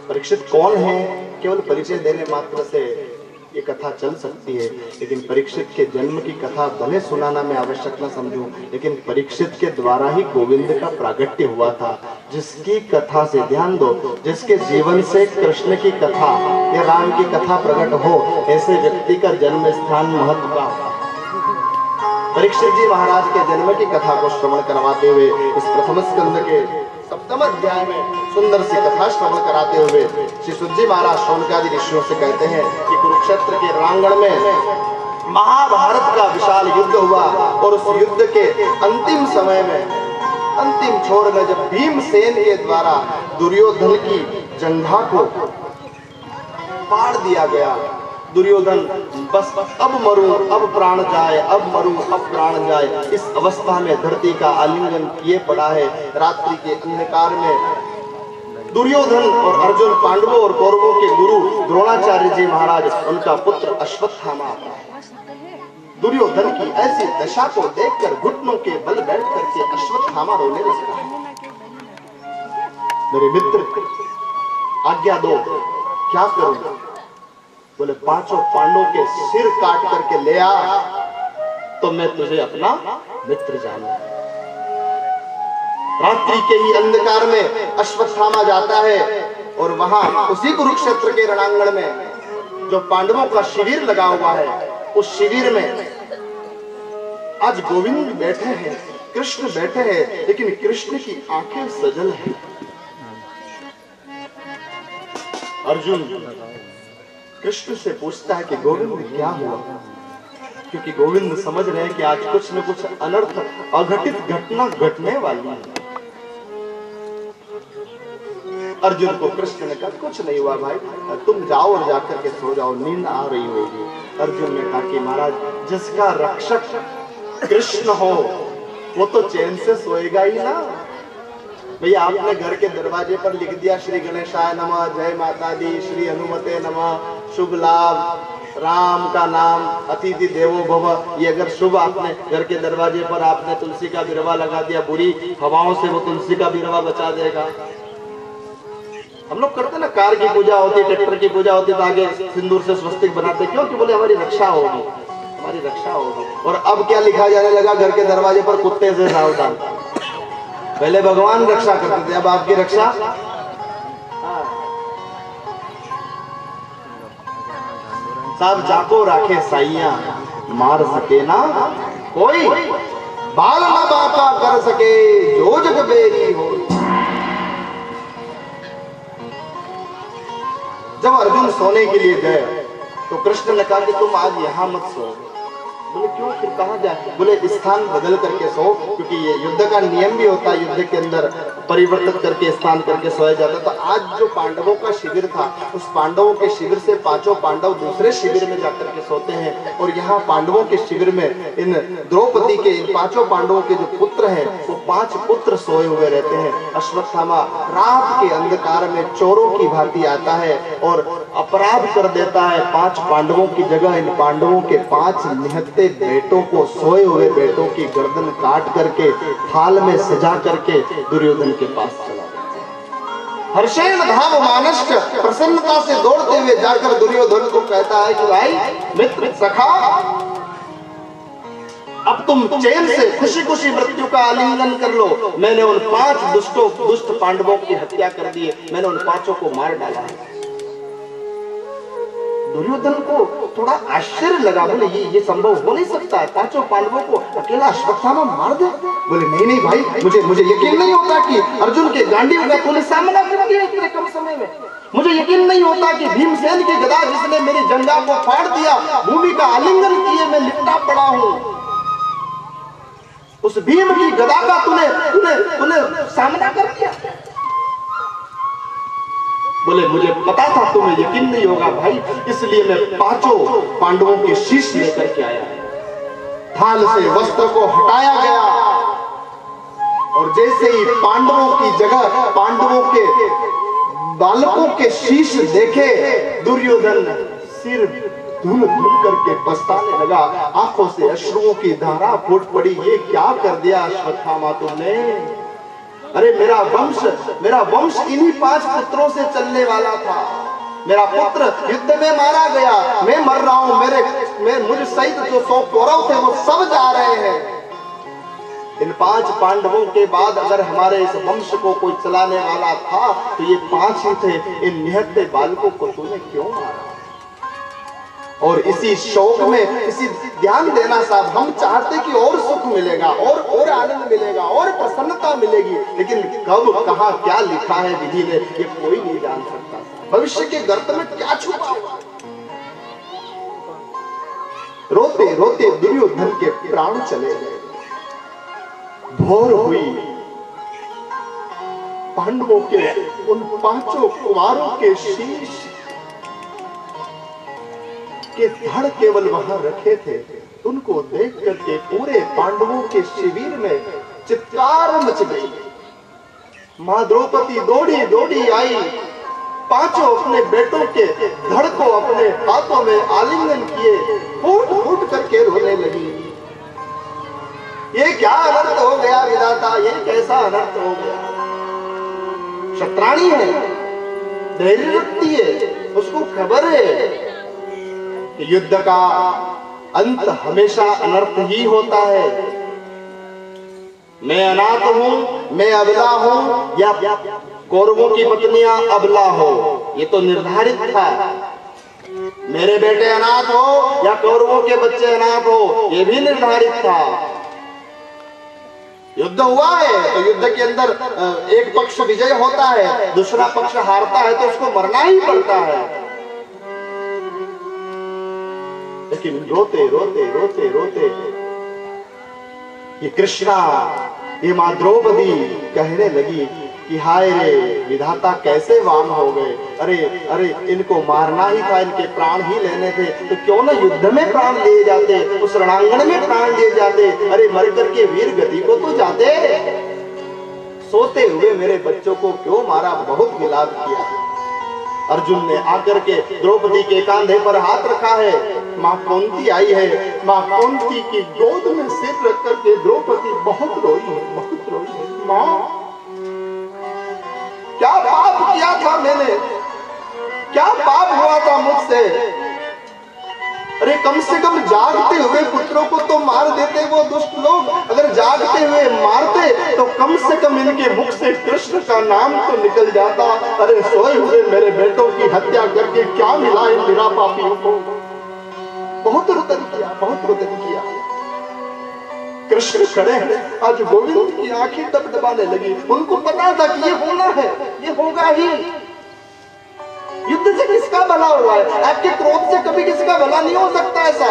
परीक्षित कौन है? केवल परिचय देने मात्र से ये कथा चल सकती है, लेकिन परीक्षित के जन्म की कथा भले सुनाना मैं आवश्यक न समझूं, लेकिन परीक्षित के द्वारा ही गोविंद का प्रागट्य हुआ था। जिसकी कथा से, ध्यान दो, जिसके जीवन से कृष्ण की कथा या राम की कथा प्रकट हो, ऐसे व्यक्ति का जन्म स्थान महत्व का। परीक्षित जी महाराज के जन्म की कथा को श्रवण करवाते हुए इस प्रथम स्कंद के सप्तम अध्याय में सुंदर सी कथा श्रवण कराते हुए श्री सूत जी महाराज शौनकादि ऋषियों से कहते हैं कि कुरुक्षेत्र के रणांगण में महाभारत का विशाल युद्ध हुआ, और उस युद्ध के अंतिम समय में, अंतिम छोर में, जब भीमसेन के द्वारा दुर्योधन की जंघा को फाड़ दिया गया, दुर्योधन बस अब मरूं अब प्राण जाए, अब मरूं अब प्राण जाए, इस अवस्था में धरती का आलिंगन किए पड़ा है। रात्रि के अंधकार में दुर्योधन और अर्जुन, पांडवों और कौरवों के गुरु द्रोणाचार्य जी महाराज, उनका पुत्र अश्वत्थामा आता है। दुर्योधन की ऐसी दशा को देखकर घुटनों के बल बैठ करके अश्वत्थामा रोने लगता है। मेरे मित्र, आज्ञा दो, क्या करूं? बोले, पांचों पांडवों के सिर काट करके ले आ, तो मैं तुझे अपना मित्र जानूं। रात्रि के ही अंधकार में अश्वत्थामा जाता है, और वहां उसी कुरुक्षेत्र के रणांगण में जो पांडवों का शिविर लगा हुआ है, उस शिविर में आज गोविंद बैठे हैं, कृष्ण बैठे हैं, लेकिन कृष्ण की आंखें सजल है। अर्जुन कृष्ण से पूछता है कि गोविंद क्या हुआ, क्योंकि गोविंद समझ रहे हैं कि आज कुछ न कुछ अनर्थ, अघटित घटना घटने वाली है। अर्जुन को कृष्ण ने कहा, कुछ नहीं हुआ भाई, तुम जाओ और जाकर के सो जाओ, नींद आ रही होगी। अर्जुन ने कहा कि महाराज, जिसका रक्षक कृष्ण हो वो तो चैन से सोएगा ही ना। भैया, आपने घर के दरवाजे पर लिख दिया श्री गणेशाय नमः, जय माता दी, श्री हनुमते नमः, शुभ लाभ, राम का नाम, अतिथि देवो भव। ये अगर शुभ आपने घर के दरवाजे पर आपने तुलसी का बिरवा लगा दिया, बुरी हवाओं से वो तुलसी का बिरवा बचा देगा। हम लोग करते ना, कार की पूजा होती, ट्रैक्टर की पूजा होती, तो आगे सिंदूर से स्वस्तिक बनाते, क्यों? कि बोले हमारी रक्षा होगी, हमारी रक्षा होगी। और अब क्या लिखा जाने लगा घर के दरवाजे पर? कुत्ते से सावधान। पहले भगवान रक्षा करते थे, अब आपकी रक्षा। सब जाको राखे साइया, मार सके ना कोई, बाल ना बापा कर सके, जो जग बेरी हो। जब अर्जुन सोने के लिए गए तो कृष्ण ने कहा कि तुम आज यहां मत सो। बोले क्यों? फिर कहा जाए? बोले स्थान बदल करके सो, क्योंकि ये युद्ध का नियम भी होता है, युद्ध के अंदर परिवर्तित करके स्थान करके सोया जाता। तो आज जो पांडवों का शिविर था, उस पांडवों के शिविर से पांचों पांडव दूसरे शिविर में जाकर के सोते हैं, और यहाँ पांडवों के शिविर में इन द्रौपदी के, इन पांचों पांडवों के जो पुत्र हैं, वो 5 पुत्र सोए हुए रहते हैं। अश्वत्थामा रात के अंधकार में चोरों की भांति आता है और अपराध कर देता है। 5 पांडवों की जगह इन पांडवों के 5 निहत्ते बेटों को, सोए हुए बेटों की गर्दन काट करके थाल में सजा करके दुर्योधन के पास चला जाता है। हर्षेण धाव मानश्च, प्रसन्नता से दौड़ते हुए जाकर दुर्योधन को कहता है कि भाई, मित्र, सखा, अब तुम चैन से खुशी खुशी मृत्यु का आलिंगन कर लो। मैंने उन 5 दुष्ट पांडवों की हत्या कर दी है, मैंने उन 5 को मार डाला है। दुर्योधन को थोड़ा आश्चर्य लगा, बोले ये संभव हो नहीं सकता, पांचों पांडवों को अकेला अश्वत्थामा मार दे। बोले नहीं भाई, मुझे यकीन नहीं होता कि अर्जुन के गांडीव का तूने सामना कर दिया इतने कम समय में। मुझे यकीन नहीं होता कि भीमसेन की गदा जिसने मेरी जंगा को फाड़ दिया, भूमि का आलिंगन किए मैं लिपटा पड़ा हूं, उस भीम की गदा का तूने सामना कर दिया। बोले मुझे पता था तुम्हें यकीन नहीं होगा भाई, इसलिए मैं पांचों पांडवों के शीश लेकर के आया। थाल से वस्त्र को हटाया गया और जैसे ही पांडवों की जगह पांडवों के बालकों के शीश देखे, दुर्योधन सिर धुल धुल करके पछताने लगा, आंखों से अश्रुओं की धारा फूट पड़ी। ये क्या कर दिया अश्वत्थामा तुमने? अरे मेरा वंश इन्हीं 5 पुत्रों से चलने वाला था। मेरा पुत्र युद्ध में मारा गया, मैं मर रहा हूं, मुझे सहित जो 100 कौरव थे वो सब जा रहे हैं। इन 5 पांडवों के बाद अगर हमारे इस वंश को कोई चलाने वाला था तो ये 5 ही थे। इन निहत्थे बालकों को तूने क्यों मारा? और इसी शौक में, इसी ध्यान देना साहब, हम चाहते कि और सुख मिलेगा, और आनंद मिलेगा, और प्रसन्नता मिलेगी, लेकिन कब कहां क्या लिखा है विधि ने ये कोई नहीं जान सकता। भविष्य के गर्त में क्या छुपा हुआ। रोते रोते दुर्योधन के प्राण चले गए। भोर हुई, पांडवों के उन 5 कुमारों के शीश के धड़ केवल वहां रखे थे। उनको देख करके पूरे पांडवों के शिविर में चित्कार मच गई। मां द्रौपदी दौड़ी आई, 5 अपने बेटों के धड़ को अपने हाथों में आलिंगन किए फूट करके रोने लगी। ये क्या अनर्थ हो गया विधाता, ये कैसा अनर्थ हो गया? शत्राणी है, धैर्य रखती है, उसको खबर है युद्ध का अंत हमेशा अनर्थ ही होता है। मैं अनाथ हूं, मैं अबला हूं, या कौरवों की पत्नियां अबला हो, ये तो निर्धारित था। मेरे बेटे अनाथ हो या कौरवों के बच्चे अनाथ हो, ये भी निर्धारित था। युद्ध हुआ है तो युद्ध के अंदर एक पक्ष विजय होता है, दूसरा पक्ष हारता है तो उसको मरना ही पड़ता है। लेकिन रोते रोते ये कृष्णा, ये मां द्रौपदी कहने लगी कि हाय रे विधाता, कैसे वाम हो गए। अरे इनको मारना ही था, इनके प्राण ही लेने थे, तो क्यों ना युद्ध में प्राण लिए जाते, उस रणांगण में प्राण लिए जाते। अरे मर करके वीर गति को तो जाते। सोते हुए मेरे बच्चों को क्यों मारा? बहुत विलाप किया। अर्जुन ने आकर के द्रौपदी के कांधे पर हाथ रखा है। मां कुंती आई है, मां कुंती की गोद में सिर रख करके द्रौपदी बहुत रोई है। मां, क्या पाप किया था मैंने, क्या पाप हुआ था मुझसे? अरे कम से कम जागते हुए पुत्रों को तो मार देते वो दुष्ट लोग। अगर जागते हुए मारते तो कम से कम इनके मुख से कृष्ण का नाम तो निकल जाता। अरे सोए हुए मेरे बेटों की हत्या करके क्या मिला इन निरा पापियों को? बहुत रुदन किया। कृष्ण खड़े हैं, आज गोविंद की आंखें दबदबाने लगी। उनको पता था कि ये होना है, ये होगा ही। युद्ध से किसका भला हुआ है? आपके क्रोध से कभी किसका भला नहीं हो सकता ऐसा।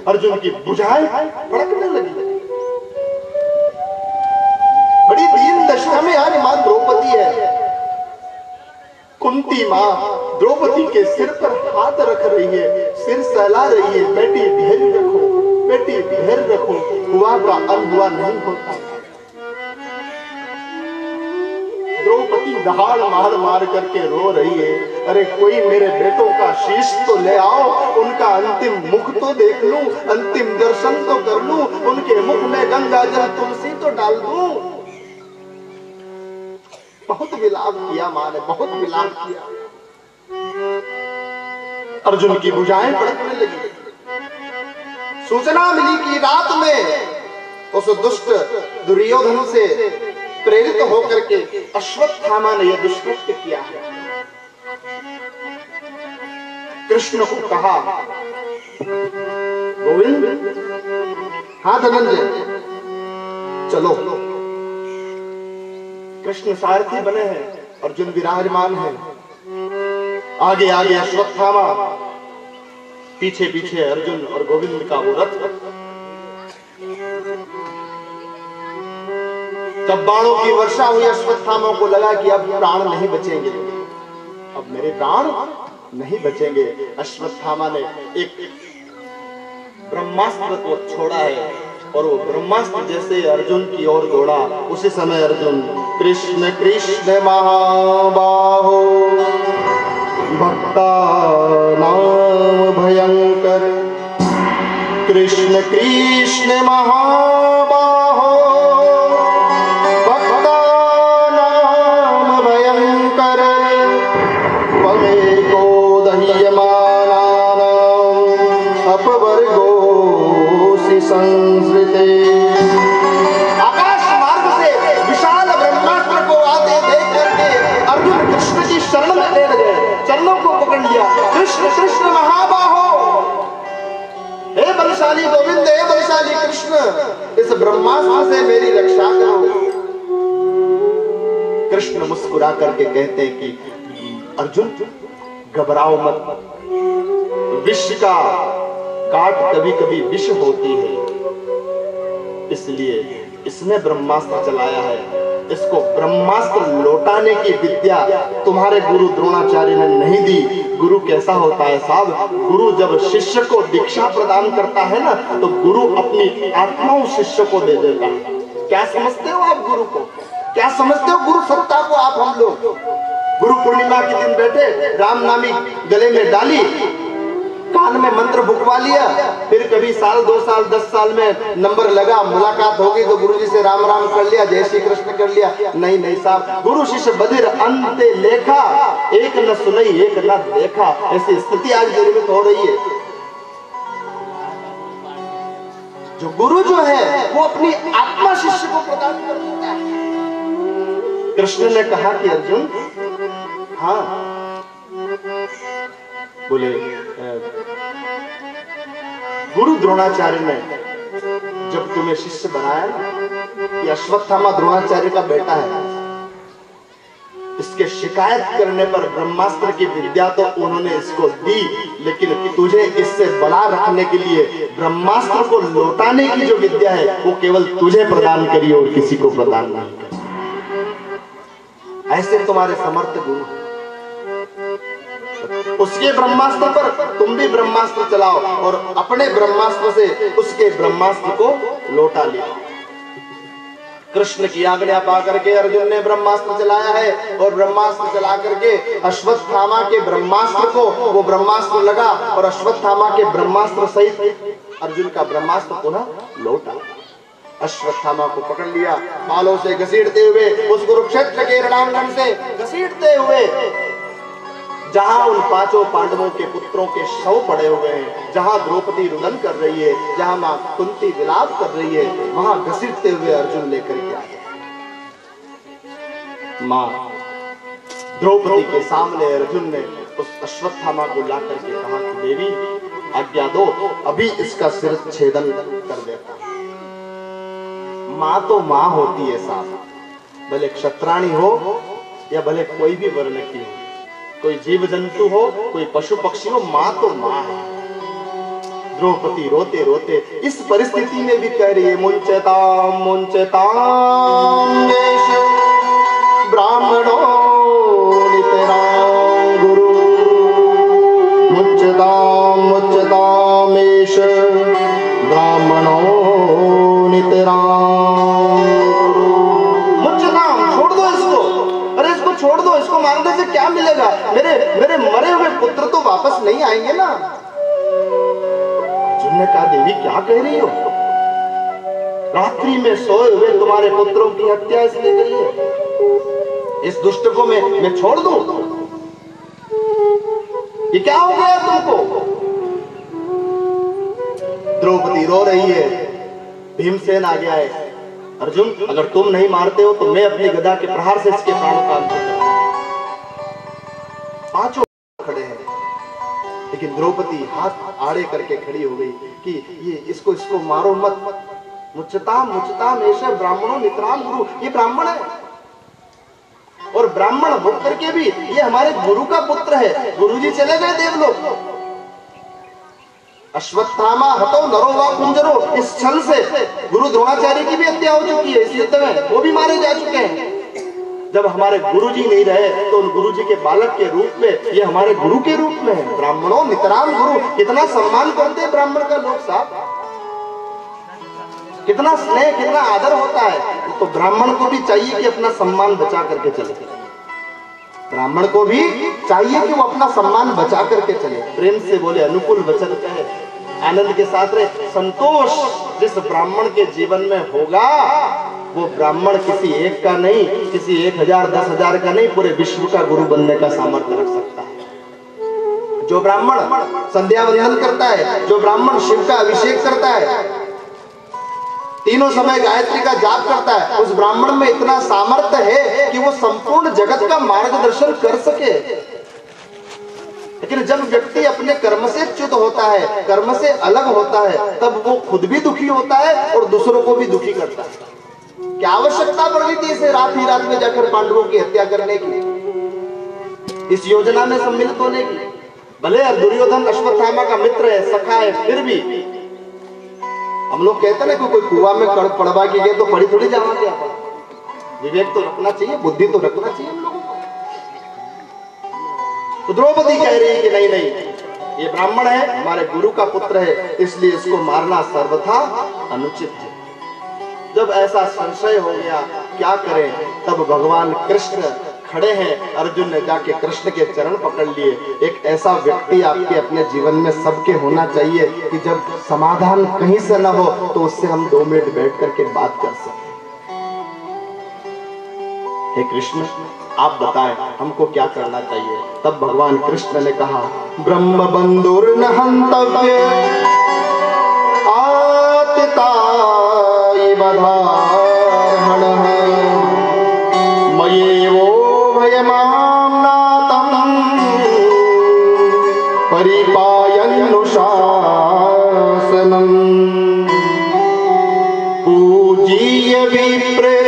अर्जुन की भुजाएं फड़कने लगी। बड़ी दीन दशा में आज मां द्रौपदी है। कुंती मां द्रौपदी के सिर पर हाथ रख रही है, सिर सहला रही है। बेटी धैर्य रखो, बेटी धैर्य रखो, हुआ का अनहुआ नहीं होता। द्रौपदी दहाड़ मार करके रो रही है। अरे कोई मेरे बेटों का शीश तो ले आओ, उनका अंतिम मुख तो देख लूं, अंतिम दर्शन तो कर लूं, उनके मुख में गंगा जल तुलसी तो डाल दूं। बहुत विलाप किया मां ने, बहुत विलाप किया। अर्जुन की भुजाएं फड़कने लगी। सूचना मिली कि रात में उस दुष्ट दुर्योधन से प्रेरित होकर के अश्वत्थामा ने यह दुष्कृत्य किया है। कृष्ण को कहा, गोविंद, हाँ धनंजय, चलो। कृष्ण सारथी बने हैं, अर्जुन विराजमान है। आगे आगे अश्वत्थामा, पीछे पीछे अर्जुन और गोविंद का वो रथ। तब बाणों की वर्षा हुई। अश्वत्थामा को लगा कि अब प्राण नहीं बचेंगे, अब मेरे प्राण नहीं बचेंगे। अश्वत्थामा ने एक ब्रह्मास्त्र को छोड़ा है और वो ब्रह्मास्त्र जैसे अर्जुन की ओर दौड़ा। उसी समय अर्जुन, कृष्ण कृष्ण महाबाहो भक्ता नाम भयंकर, कृष्ण कृष्ण महाबाहो भक्ता नाम भयंकर, त्वमेको दह्यमानानाम् अपवर्गोऽसि संसृते। आकाश मार्ग से विशाल ब्रह्मास्त्र को आते देख करके अर्जुन कृष्ण की शरण में लेट गए, चरणों को पकड़ लिया। कृष्ण कृष्ण महाबाहो, हे बलशाली गोविंद, हे बलशाली कृष्ण, इस ब्रह्मास्त्र से मेरी रक्षा करो। कृष्ण मुस्कुरा करके कहते हैं कि अर्जुन घबराओ मत, विष का काट कभी कभी विष होती है, इसलिए इसने ब्रह्मास्त्र चलाया है। इसको ब्रह्मास्त्र लौटाने की विद्या तुम्हारे गुरु द्रोणाचार्य ने नहीं दी। गुरु कैसा होता है साहब, गुरु जब शिष्य को दीक्षा प्रदान करता है ना, तो गुरु अपनी आत्मा उस शिष्य को दे देता है। क्या समझते हो आप गुरु को, क्या समझते हो गुरु सत्ता को आप? हम लोग गुरु पूर्णिमा के दिन बैठे, राम नामी गले में डाली, कान में मंत्र भुकवा लिया, फिर कभी साल 2 साल 10 साल में नंबर लगा, मुलाकात होगी तो गुरुजी से राम राम कर लिया, जय श्री कृष्ण कर लिया। नहीं नहीं साहब, गुरु शिष्य बधिर अंते लेखा, एक न सुनई एक न देखा, ऐसी स्थिति आज निर्मित हो रही है। जो गुरु जो है वो अपनी आत्मा शिष्य को प्रदान कर देता है। कृष्ण ने कहा कि अर्जुन, हाँ बोले, गुरु द्रोणाचार्य ने जब तुम्हें शिष्य बनाया ना, ये अश्वत्थामा द्रोणाचार्य का बेटा है, इसके शिकायत करने पर ब्रह्मास्त्र की विद्या तो उन्होंने इसको दी, लेकिन तुझे इससे बड़ा रखने के लिए ब्रह्मास्त्र को लौटाने की जो विद्या है वो केवल तुझे प्रदान करी और किसी को प्रदान नहीं करी। ऐसे तुम्हारे समर्थ गुरु, उसके ब्रह्मास्त्र पर तुम भी ब्रह्मास्त्र चलाओ और अपने ब्रह्मास्त्र से उसके ब्रह्मास्त्र को लौटा लिया। कृष्ण की आज्ञा पा करके अर्जुन ने ब्रह्मास्त्र चलाया है और ब्रह्मास्त्र चला करके अश्वत्थामा के ब्रह्मास्त्र को वो ब्रह्मास्त्र लगा और अश्वत्थामा के ब्रह्मास्त्र सहित अर्जुन का ब्रह्मास्त्र पुनः लौटा। अश्वत्थामा को पकड़ लिया, बालों से घसीटते हुए उस कुरुक्षेत्र के रणांगण से घसीटते हुए, जहां उन 5 पांडवों के पुत्रों के शव पड़े हुए हैं, जहां द्रौपदी रुदन कर रही है, जहां मां कुंती विलाप कर रही है, वहां घसीटते हुए अर्जुन लेकर के आए। मां द्रौपदी के सामने अर्जुन ने उस अश्वत्थामा को ला करके कहा कि देवी आज्ञा दो, अभी इसका सिर छेदन कर देता। मां तो मां होती है साहब, भले क्षत्राणी हो या भले कोई भी वर्ण की हो, कोई जीव जंतु हो, कोई पशु पक्षी हो, मां तो मां है। द्रौपदी रोते रोते इस परिस्थिति में भी कह रही है, मुंचताम मुंचताम ब्राह्मणो नितरां गुरु, मुंचताम मुंचतामेश ब्राह्मणो नितरां गुरु। मुंचताम, छोड़ दो इसको, अरे इसको छोड़ दो, इसको मारने से क्या मिलेगा? मेरे मरे हुए पुत्र तो वापस नहीं आएंगे ना। अर्जुन ने कहा, देवी क्या कह रही हो? रात्रि में सोए हुए तुम्हारे पुत्रों की हत्या इसने करी है, इस दुष्ट को मैं छोड़ दूं? ये क्या हो गया तुमको? द्रौपदी रो रही है, भीमसेन आ गया है, अर्जुन अगर तुम नहीं मारते हो तो मैं अपनी गदा के प्रहार से इसके प्राण का अंत कर दूंगा। पांचों खड़े हैं, लेकिन द्रौपदी हाथ आड़े करके खड़ी हो गई कि ये इसको मारो मत। मुच्यताम मुच्यताम ऐसे ब्राह्मणों नितराम गुरु, ये ब्राह्मण है और ब्राह्मण होकर के भी ये हमारे गुरु का पुत्र है। गुरुजी चले गए देवलोक। अश्वत्थामा हतो नरो वा कुंजरो, इस छल से गुरु द्रोणाचार्य की भी हत्या हो चुकी है इस युद्ध में, वो भी मारे जा चुके हैं। जब हमारे गुरुजी नहीं रहे तो उन गुरुजी के बालक के रूप में ये हमारे गुरु के रूप में है। ब्राह्मणों नितराम गुरु, कितना सम्मान करते हैं ब्राह्मण का लोग साहब, कितना स्नेह कितना आदर होता है। तो ब्राह्मण को भी चाहिए कि अपना सम्मान बचा करके चले, ब्राह्मण को भी चाहिए कि वो अपना सम्मान बचा करके चले। प्रेम से बोले, अनुकूल वचन कहे, आनंद के साथ रहे। संतोष जिस ब्राह्मण के जीवन में होगा वो ब्राह्मण किसी एक का नहीं, किसी 1000 10,000 का नहीं, पूरे विश्व का गुरु बनने का सामर्थ्य रख सकता है। जो ब्राह्मण संध्या वंदन करता है, जो ब्राह्मण शिव का अभिषेक करता है, तीनों समय गायत्री का जाप करता है, उस ब्राह्मण में इतना सामर्थ्य है कि वो संपूर्ण जगत का मार्गदर्शन कर सके। लेकिन जब व्यक्ति अपने कर्म से च्युत होता है, कर्म से अलग होता है, तब वो खुद भी दुखी होता है और दूसरों को भी दुखी करता है। क्या आवश्यकता पड़ गई थी इसे रात ही रात में जाकर पांडवों की हत्या करने की, इस योजना में सम्मिलित होने की? भले दुर्योधन अश्वत्थामा का मित्र है, सखा है, फिर भी हम लोग कहते हैं ना, कोई कुआं में पड़वा के गए तो पड़ी थोड़ी जावांगे। विवेक तो रखना चाहिए, बुद्धि तो रखना चाहिए हम लोगों को। तो द्रौपदी कह रही है कि नहीं नहीं, ये ब्राह्मण है, हमारे गुरु का पुत्र है, इसलिए इसको मारना सर्वथा अनुचित है। जब ऐसा संशय हो गया क्या करें, तब भगवान कृष्ण खड़े हैं। अर्जुन ने जाके कृष्ण के चरण पकड़ लिए। एक ऐसा व्यक्ति आपके अपने जीवन में सबके होना चाहिए कि जब समाधान कहीं से न हो तो उससे हम 2 मिनट बैठ करके बात कर सकें। हे कृष्ण, आप बताएं हमको क्या करना चाहिए? तब भगवान कृष्ण ने कहा, ब्रह्म बंधुर्न हंतव्य आतिताय बधार्हणः मयेवो भयमाम्नातं परिपायन्नुशासनम् पूज्य विप्रे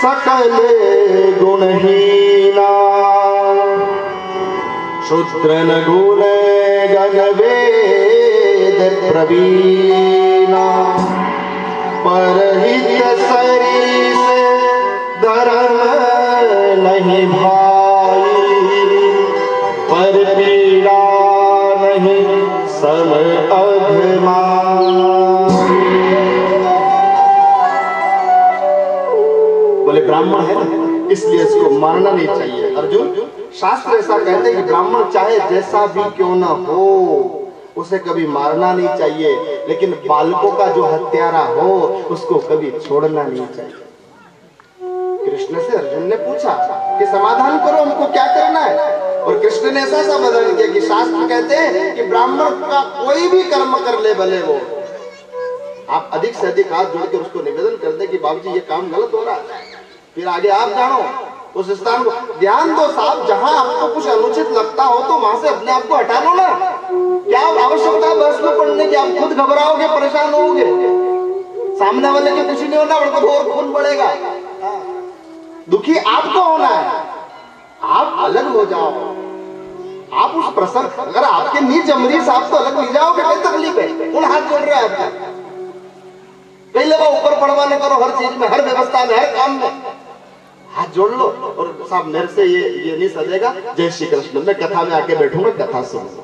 सकल गुणहीना शूद्रन गुण गणवेद प्रवीणा परहित सरिस धर्म नहीं भाई पर पीड़ा नहीं सम अभिमान। बोले ब्राह्मण है ना, इसलिए इसको मारना नहीं चाहिए। अर्जुन, शास्त्र ऐसा कहते हैं कि ब्राह्मण चाहे जैसा भी क्यों ना हो उसे कभी मारना नहीं चाहिए, लेकिन बालकों का जो हत्यारा हो उसको कभी छोड़ना नहीं चाहिए। कृष्ण से अर्जुन ने पूछा कि समाधान करो, हमको क्या करना है? और कृष्ण ने ऐसा समाधान किया कि शास्त्र कहते हैं कि ब्राह्मण का कोई भी कर्म कर ले, भले वो आप अधिक से अधिक हाथ जोड़कर उसको निवेदन कर दे कि बाबूजी ये काम गलत हो रहा है, फिर आगे आप जानो उस स्थान को। ध्यान दो साहब, जहां आपको कुछ अनुचित लगता हो तो वहां से अपने आप को हटा लो ना। क्या आवश्यकता बहस में पड़ने की? आप खुद घबराओगे, परेशान होगे, सामने वाले की खुशी नहीं होना, बल्कि और खून बढ़ेगा। दुखी आपको होना है, आप अलग हो जाओ। आप उस प्रसंग, अगर आपके नीच जमरी साहब तो अलग नहीं जाओगे, कोई तकलीफ है, कौन हाथ जोड़ रहा है आपका? कई लोग ऊपर पड़वाने करो, हर चीज में, हर व्यवस्था में, हर काम में हाथ जोड़ लो और साहब मेरे से ये नहीं सजेगा। जय श्री कृष्ण, मैं कथा में आके बैठूंगा, कथा सुनूंगा।